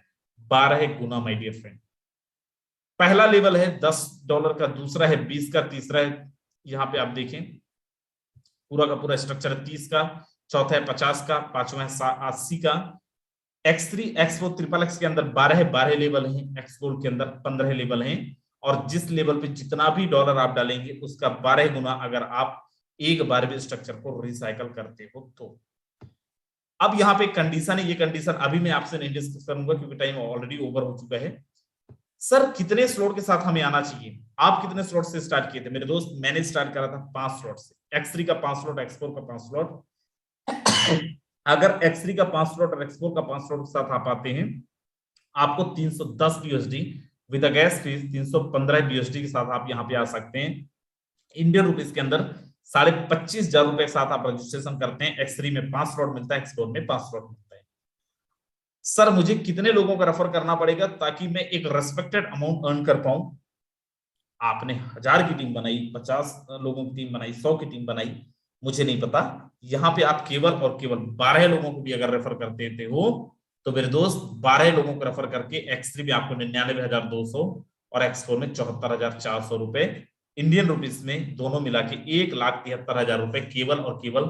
12 गुना, माय डियर फ्रेंड। पहला लेवल है $10 का, दूसरा है 20 का, तीसरा है, यहां पे आप देखें पूरा का पूरा स्ट्रक्चर 30 का, चौथा है 50 का, पांचवा है 80 का। X3, X4, XXX के अंदर 12 लेवल हैं, Xgold के अंदर 15 लेवल हैं। और जिस लेवल पे जितना भी डॉलर आप डालेंगे उसका 12 गुना अगर आप एक बार भी स्ट्रक्चर को रिसाइकल करते हो तो। अब यहाँ पे कंडीशन है, ये कंडीशन अभी मैं आपसे नहीं डिस्कस करूंगा क्योंकि टाइम ऑलरेडी ओवर हो चुका है। सर कितने स्लॉट के साथ हमें आना चाहिए? आप कितने स्लॉट से स्टार्ट किए थे? मेरे दोस्त मैंने स्टार्ट करा था 5 स्लॉट से। X3 का 5 स्लॉट, X4 का 5 स्लॉट। अगर X3 का 5 स्लॉट और X4 का 5 स्लॉट के साथ आप आते हैं, आपको 310 USD with a gas fees 315 USD के साथ आप यहाँ पे आ सकते हैं। इंडियन रुपीज के अंदर 25,500 रुपए के साथ आप रजिस्ट्रेशन करते हैं। X3 में 5 स्लॉट मिलता है, X4 में 5 स्लॉट मिलता है। सर मुझे कितने लोगों का रेफर करना पड़ेगा ताकि मैं एक रेस्पेक्टेड अमाउंट अर्न कर पाऊं? आपने 1000 की टीम बनाई, 50 लोगों की टीम बनाई, 100 की टीम बनाई, मुझे नहीं पता। यहाँ पे आप केवल और केवल 12 लोगों को भी अगर रेफर कर देते हो तो मेरे दोस्त 12 लोगों को रेफर करके X3 में आपको 99,200 और X4 में 74,400 रुपए इंडियन रुपीस में दोनों मिला के 1,73,000 रुपए केवल और केवल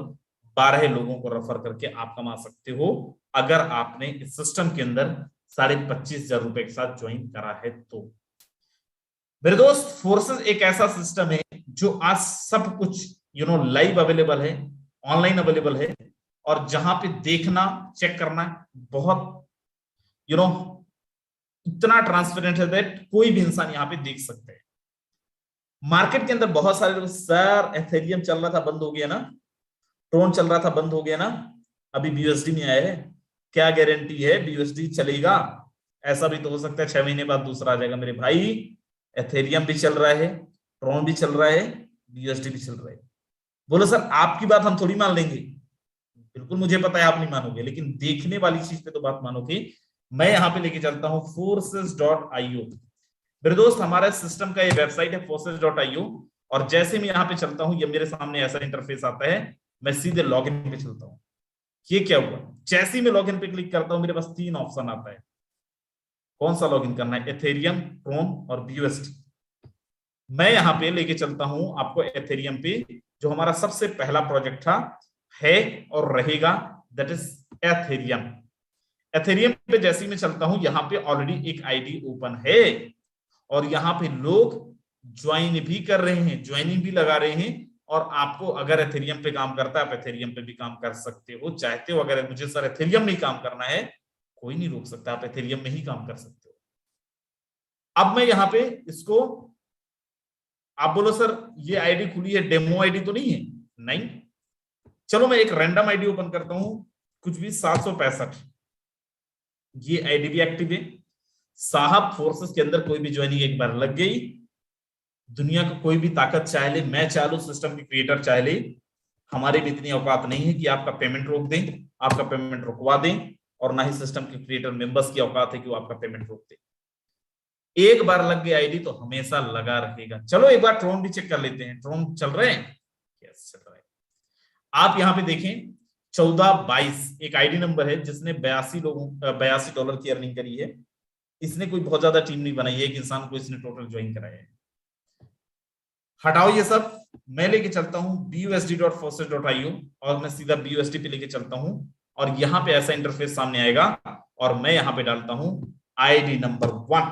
12 लोगों को रेफर करके आप कमा सकते हो अगर आपने इस सिस्टम के अंदर 25,500 रुपए के साथ ज्वाइन करा है तो। मेरे दोस्त फोर्सेस एक ऐसा सिस्टम है जो आज सब कुछ लाइव अवेलेबल है, ऑनलाइन अवेलेबल है और जहां पे देखना, चेक करना बहुत इतना ट्रांसपेरेंट है दैट कोई भी इंसान यहाँ पे देख सकता है। मार्केट के अंदर बहुत सारे लोग, सर एथेरियम चल रहा था बंद हो गया ना, ट्रोन चल रहा था बंद हो गया ना, अभी BUSD नहीं आया है, क्या गारंटी है BUSD चलेगा? ऐसा भी तो हो सकता है 6 महीने बाद दूसरा आ जाएगा। मेरे भाई एथेरियम भी चल रहा है, ट्रोन भी चल रहा है, BUSD भी चल रहा है। बोलो सर आपकी बात हम थोड़ी मान लेंगे, बिल्कुल मुझे पता है आप नहीं मानोगे, लेकिन देखने वाली चीज पे तो बात मानोगे। मैं यहाँ पे लेके चलता हूँ forces.io। मेरे दोस्त हमारे सिस्टम का ये वेबसाइट है forces.io और जैसे मैं यहाँ पे चलता हूँ ये मेरे सामने ऐसा इंटरफेस आता है, मैं सीधे लॉगिन पे चलता हूँ। ये क्या हुआ? जैसे ही मैं लॉगिन पे क्लिक करता हूँ मेरे पास 3 ऑप्शन आता है। कौन सा लॉगिन करना है? एथेरियम, ट्रोन और BUSD। मैं यहाँ पे लेके चलता हूँ आपको एथेरियम पे, जो हमारा सबसे पहला प्रोजेक्ट था, है और रहेगा, दैट इज एथेरियम। एथेरियम पे जैसे ही मैं चलता हूं यहाँ पे ऑलरेडी एक आईडी ओपन है और यहाँ पे लोग ज्वाइन भी कर रहे हैं, ज्वाइनिंग भी लगा रहे हैं। और आपको अगर एथेरियम पे काम करता है आप एथेरियम पे भी काम कर सकते हो, चाहते हो। अगर मुझे सर एथेरियम में ही काम करना है, कोई नहीं रोक सकता, आप एथेरियम में ही काम कर सकते हो। अब मैं यहाँ पे इसको, आप बोलो सर ये आईडी खुली है, डेमो आईडी तो नहीं है? नहीं, चलो मैं एक रैंडम आईडी ओपन करता हूं, कुछ भी 765, ये आईडी भी एक्टिव है साहब। फोर्सेस के अंदर कोई भी ज्वाइनिंग एक बार लग गई, दुनिया को कोई भी ताकत चाहे ले, मैं चाह लूं, सिस्टम के क्रिएटर चाहे ले, हमारे भी इतनी औकात नहीं है कि आपका पेमेंट रोक दें, आपका पेमेंट रुकवा दें, और ना ही सिस्टम के क्रिएटर मेंबर्स की औकात है कि वो आपका पेमेंट रोक दें। एक बार लग गया आईडी तो हमेशा लगा रहेगा। चलो एक बार ट्रोन भी चेक कर लेते हैं, ट्रोन चल रहे हैं? यस चल रहा है। आप यहाँ पे देखें 1422 एक आईडी नंबर है जिसने 82 डॉलर की अर्निंग करी है। इसने कोई बहुत ज्यादा टीम नहीं बनाई है, एक इंसान को इसने टोटल ज्वाइन कराया है। हटाओ ये सब, मैं लेके चलता हूं busd.faucet.io और मैं सीधा BUSD पे लेके चलता हूं और यहां पे ऐसा इंटरफेस सामने आएगा और मैं यहां पे डालता हूं आईडी नंबर 1।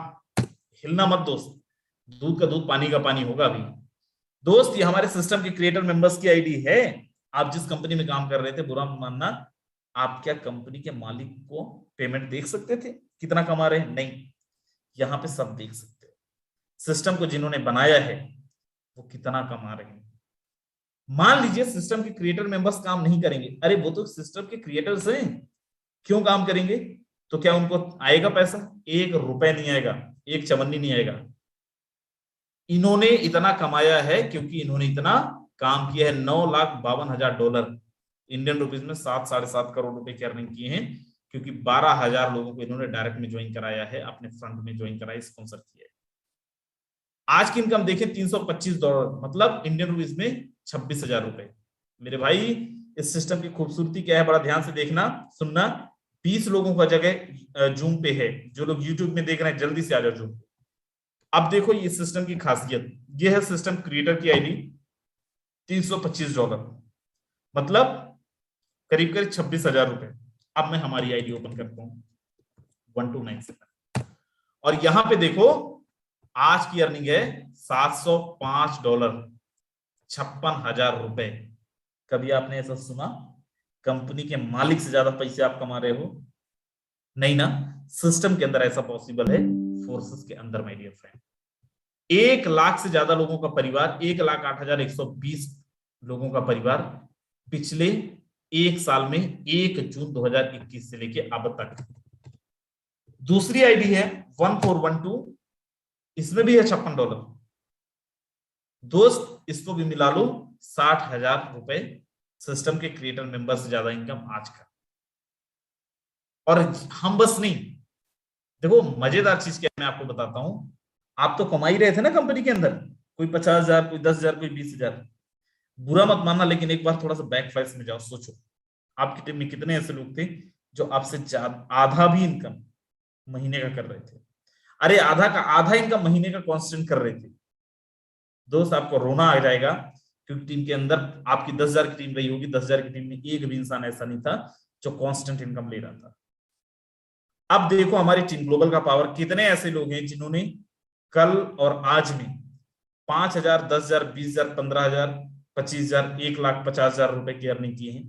हिलना मत दोस्त, दूध का दूध पानी का पानी होगा अभी। दोस्त ये हमारे सिस्टम के क्रिएटर मेंबर्स की आईडी है। आप जिस कंपनी में काम कर रहे थे, बुरा मत मानना, आप क्या कंपनी के मालिक को पेमेंट देख सकते थे कितना कमा रहे हैं? नहीं, यहां पे सब देख सकते हो। सिस्टम को जिन्होंने बनाया है वो कितना कमा रहे हैं। मान लीजिए सिस्टम के क्रिएटर मेंबर्स काम नहीं करेंगे, अरे वो तो सिस्टम के क्रिएटर्स हैं, क्यों काम करेंगे? तो क्या उनको आएगा पैसा? 1 रुपए नहीं आएगा, 1 चवन्नी नहीं आएगा। इन्होंने इतना कमाया है क्योंकि इन्होंने इतना काम किया है। $9,52,000 इंडियन रुपीज में 7 साढ़े 7 करोड़ रुपए की अर्निंग किए हैं, क्योंकि 12,000 लोगों को इन्होंने डायरेक्ट में ज्वाइन कराया है, अपने फ्रंट में ज्वाइन कराया, स्पॉन्सर किया है। आज की इनकम देखें $325, मतलब इंडियन रुपीज में 26,000 रुपए। मेरे भाई इस सिस्टम की खूबसूरती क्या है, बड़ा ध्यान से देखना सुनना। 20 लोगों का जगह जूम पे है। जो लोग यूट्यूब में देख रहे हैं जल्दी से आ जाओ जूम पे। अब देखो ये सिस्टम की खासियत, ये है सिस्टम क्रिएटर की आईडी। $325, मतलब करीब करीब 26,000 रुपए। अब मैं हमारी आईडी ओपन करता हूं 1297 और यहां पे देखो आज की अर्निंग है $705, 56,000 रुपए। कभी आपने ऐसा सुना? कंपनी के मालिक से ज्यादा पैसे आप कमा रहे हो? नहीं ना। सिस्टम के अंदर ऐसा पॉसिबल है, फोर्सेस के अंदर माय डियर फ्रेंड। 1 लाख से ज्यादा लोगों का परिवार, 1,08,120 लोगों का परिवार पिछले 1 साल में 1 जून 2021 से लेके अब तक। दूसरी आईडी है 1412, इसमें भी है $56। दोस्त इसको भी मिला लो, 60,000 रुपए सिस्टम के क्रिएटर मेंबर से ज्यादा इनकम आज का। और हम बस नहीं, देखो मजेदार चीज क्या मैं आपको बताता हूं। आप तो कमा ही रहे थे ना कंपनी के अंदर, कोई 50,000, कोई 10,000, कोई 20,000। बुरा मत मानना, लेकिन एक बार थोड़ा सा बैक फ्लैश में जाओ, सोचो आपकी टीम में कितने ऐसे लोग थे जो आपसे आधा भी इनकम महीने का कर रहे थे। अरे आधा का आधा इनकम महीने का कांस्टेंट कर रहे थे। दोस्त आपको रोना आ जाएगा, क्योंकि टीम के अंदर आपकी 10,000 की टीम रही होगी, 10,000 की टीम में एक भी इंसान ऐसा नहीं था जो कांस्टेंट इनकम ले रहा था। अब देखो हमारी टीम ग्लोबल का पावर, कितने ऐसे लोग हैं जिन्होंने कल और आज में 5,000, 10,000, 20,000, 15,000, 25,000, 1,50,000 रुपए की अर्निंग की है।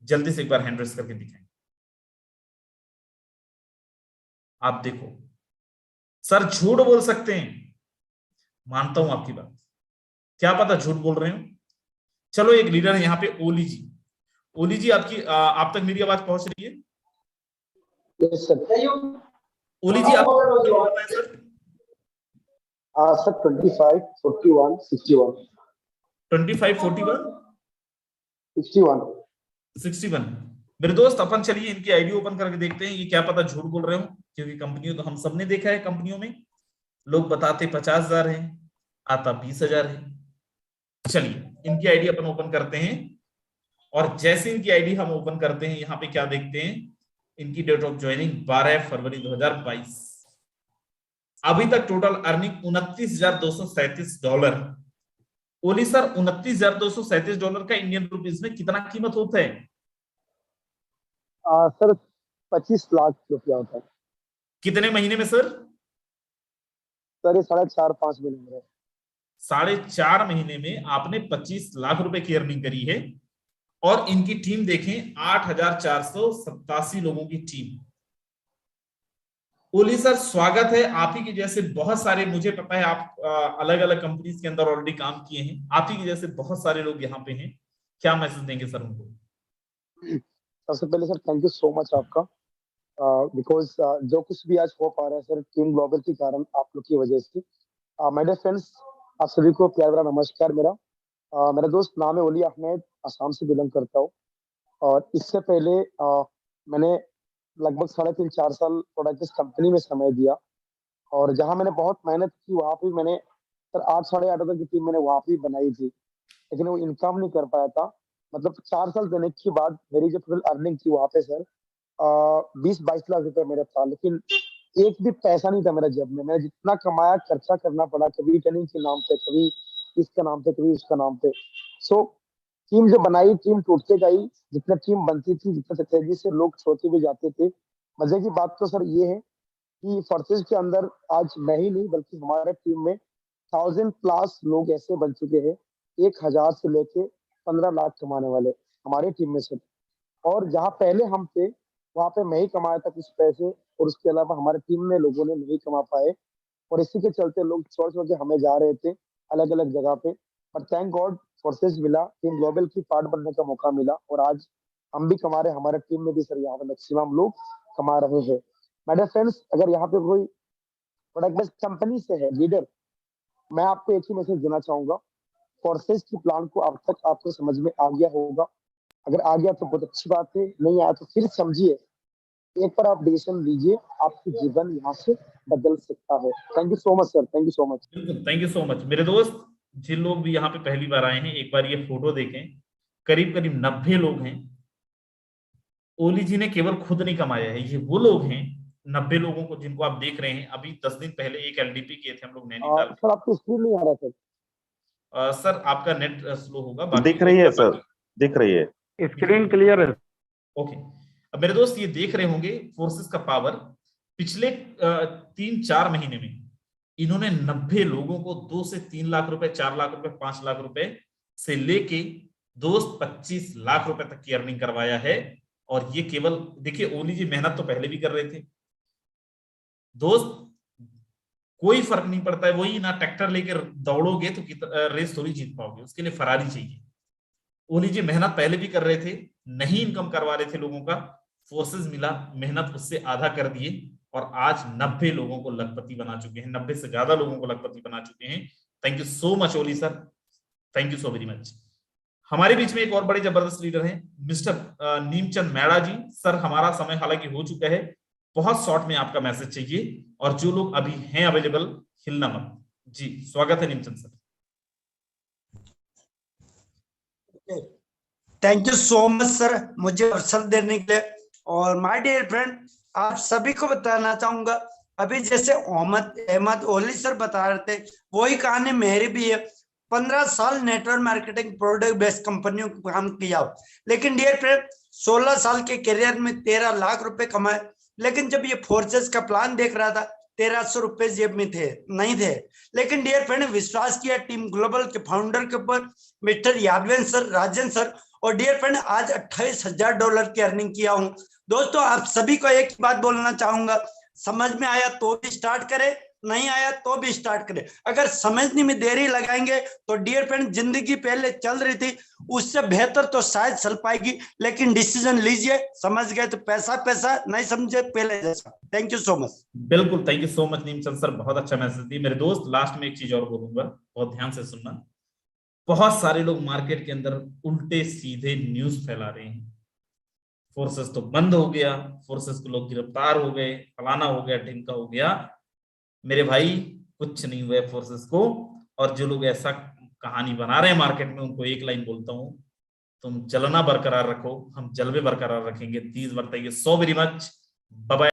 जल्दी से एक बार हैंड रेस करके दिखाएं। आप देखो सर झूठ बोल सकते हैं, मानता हूं आपकी बात, क्या पता झूठ बोल रहे हो। चलो एक लीडर है यहाँ पे, ओली जी। ओली जी आपकी आप तक मेरी आवाज पहुंच रही है? Yes sir. ओली जी आप सर। सर 25, 41, 61। 25, 41, 61। 61। मेरे दोस्त अपन चलिए इनकी आईडी ओपन करके देखते हैं, ये क्या पता झूठ बोल रहे हो, क्योंकि कंपनियों तो हम सबने देखा है, कंपनियों में लोग बताते 50,000 है, आता 20,000 है। चलिए इनकी आईडी अपन ओपन करते हैं और जैसे इनकी आईडी हम ओपन करते हैं, यहाँ पे क्या देखते हैं, इनकी डेट ऑफ ज्वाइनिंग 12 फरवरी 2022। अभी तक टोटल अर्निंग $29,237। ओली सर $29,237 का इंडियन रुपीज में कितना कीमत होता है? सर 25 लाख रुपया होता है। कितने महीने में सर? सर ये 4.5 महीने में। 4.5 महीने में आपने 25 लाख रुपए की अर्निंग करी है। और इनकी टीम देखें, 8,487 लोगों की टीम। ओली सर स्वागत है, आप ही के जैसे बहुत सारे, मुझे पता है आप अलग अलग कंपनीज के अंदर ऑलरेडी काम किए हैं, आप ही के जैसे बहुत सारे लोग यहाँ पे हैं, क्या मैसेज देंगे सर उनको? सबसे पहले sir thank you so much आपका, बिकॉज जो कुछ भी आज हो पा रहा है सर टीम ग्लोबल के कारण, आप लोग की वजह से। माय डियर फ्रेंड्स, आप सभी को प्यार भरा नमस्कार। मेरा दोस्त नाम है ओली अहमद, असम से बिलोंग करता हूँ। और इससे पहले मैंने लगभग 3.5-4 साल प्रोडक्ट इस कंपनी में समय दिया। और जहां मैंने बहुत मेहनत की वहां पे मैंने सर 8 साढ़े 8 तक की टीम मैंने वहां पे बनाई थी, लेकिन वो इनकम नहीं कर पाया था। मतलब 4 साल देने के बाद मेरी जो टोटल अर्निंग थी वहां पे सर 20-22 लाख रुपए मेरा था, लेकिन एक भी पैसा नहीं था मेरा जेब में। मैंने जितना कमाया खर्चा करना पड़ा, कभी रिटर्निंग के नाम पे, कभी इसका नाम पे, कभी उसका नाम पे। सो टीम जो बनाई, टीम टूटते गई। जितना टीम बनती थी, जितना तेजी से लोग छोड़ते भी जाते थे। मजे की बात तो सर ये है कि फोर्सेज के अंदर आज मैं ही नहीं बल्कि हमारे टीम में 1000+ लोग ऐसे बन चुके हैं, 1000 से लेके 15 लाख कमाने वाले हमारे टीम में से। और जहाँ पहले हम थे वहां पे मैं ही कमाया था कुछ पैसे, और उसके अलावा हमारे टीम में लोगों ने नहीं कमा पाए, और इसी के चलते लोग छोड़ छोड़ के हमें जा रहे थे अलग अलग जगह पे। पर थैंक गॉड फोर्सेज मिला, टीम ग्लोबल की पार्ट बनने का मौका मिला, और आज हम भी कमा रहे, हमारे टीम में भी सर यहाँ पे मैक्सिमम लोग कमा रहे हैं। मेरे फ्रेंड्स, अगर यहाँ पे कोई प्रोडक्ट बेस्ड कंपनी से है लीडर, मैं आपको एक ही मैसेज देना चाहूंगा। फोर्सेज की प्लान को अब तक आपको समझ में आ गया होगा। अगर आ गया तो बहुत अच्छी बात है, नहीं आया तो फिर समझिए, एक बार आप डिसीजन लीजिए, आपकी जीवन यहाँ से बदल सकता है। Thank you so much sir, thank you so much. बिल्कुल, थैंक यू सो मच मेरे दोस्त। जिन लोग भी यहाँ पे पहली बार आए हैं, एक बार ये फोटो देखें। करीब करीब 90 लोग हैं। ओली जी ने केवल खुद नहीं कमाया है, ये वो लोग हैं 90 लोगों को जिनको आप देख रहे हैं। अभी 10 दिन पहले एक एलडीपी किए थे हम लोग नैनीताल में। सर आपकी स्क्रीन नहीं आ रहा सर। सर आपका नेट स्लो होगा, बाकी दिख रही है सर, दिख रही है, स्क्रीन क्लियर है। ओके। अब मेरे दोस्त ये देख रहे होंगे फोर्सेस का पावर। पिछले 3-4 महीने में इन्होंने 90 लोगों को 2 से 3 लाख रुपए, 4 लाख रुपए, 5 लाख रुपए से लेके दोस्त 25 लाख रुपए तक की अर्निंग करवाया है। और ये केवल देखिए, ओली जी मेहनत तो पहले भी कर रहे थे दोस्त। कोई फर्क नहीं पड़ता है, वही ना ट्रैक्टर लेकर दौड़ोगे तो रेस थोड़ी जीत पाओगे, उसके लिए फरारी चाहिए। ओली जी मेहनत पहले भी कर रहे थे, नहीं इनकम करवा रहे थे लोगों का। फोर्सेस मिला, मेहनत उससे आधा कर दिए, और आज 90 लोगों को लखपति बना चुके हैं, 90 से ज्यादा लोगों को लखपति बना चुके हैं। Thank you so much Oli sir, thank you so very much. हमारे बीच में एक और बड़े जबरदस्त लीडर हैं, मिस्टर नीमचंद मैड़ा जी। सर हमारा समय हालांकि हो चुका है, बहुत शॉर्ट में आपका मैसेज चाहिए, और जो लोग अभी हैं अवेलेबल, हिलना मत जी। स्वागत है Neemchand sir. Thank you so much sir, मुझे अवसर देने के लिए। और माय डियर फ्रेंड, आप सभी को बताना चाहूंगा, अभी जैसे अहमद ओली सर बता रहे थे, वही कहानी मेरी भी है। 15 साल नेटवर्क मार्केटिंग प्रोडक्ट बेस्ड कंपनियों को काम किया, लेकिन डियर फ्रेंड 16 साल के करियर में 13 लाख रुपए कमाए। लेकिन जब ये फोर्सेस का प्लान देख रहा था, 1300 रुपए जेब में थे नहीं थे। लेकिन डियर फ्रेंड विश्वास किया टीम ग्लोबल के फाउंडर के ऊपर, मिस्टर यादवेंद्र सर, राजन सर। और डियर फ्रेंड आज $28,000 की अर्निंग किया हूं। दोस्तों आप सभी को एक बात बोलना चाहूंगा, समझ में आया तो भी स्टार्ट करें, नहीं आया तो भी स्टार्ट करें। अगर समझने में देरी लगाएंगे तो डियर फ्रेंड जिंदगी पहले चल रही थी उससे बेहतर तो शायद चल पाएगी, लेकिन डिसीजन लीजिए। समझ गए तो पैसा पैसा, नहीं समझे पहले जैसा। Thank you so much. बिल्कुल, thank you so much Neemchand sir, बहुत अच्छा मैसेज दिया मेरे दोस्त। लास्ट में एक चीज और बोलूंगा, बहुत ध्यान से सुनना। बहुत सारे लोग मार्केट के अंदर उल्टे सीधे न्यूज फैला रहे हैं, फोर्सेस तो बंद हो गया, फोर्सेस को लोग गिरफ्तार हो गए, फलाना हो गया, ढिमका हो गया। मेरे भाई कुछ नहीं हुआ फोर्सेस को। और जो लोग ऐसा कहानी बना रहे हैं मार्केट में, उनको एक लाइन बोलता हूं, तुम जलना बरकरार रखो, हम जलवे बरकरार रखेंगे। 30 बार। Thank you so very much, bye bye.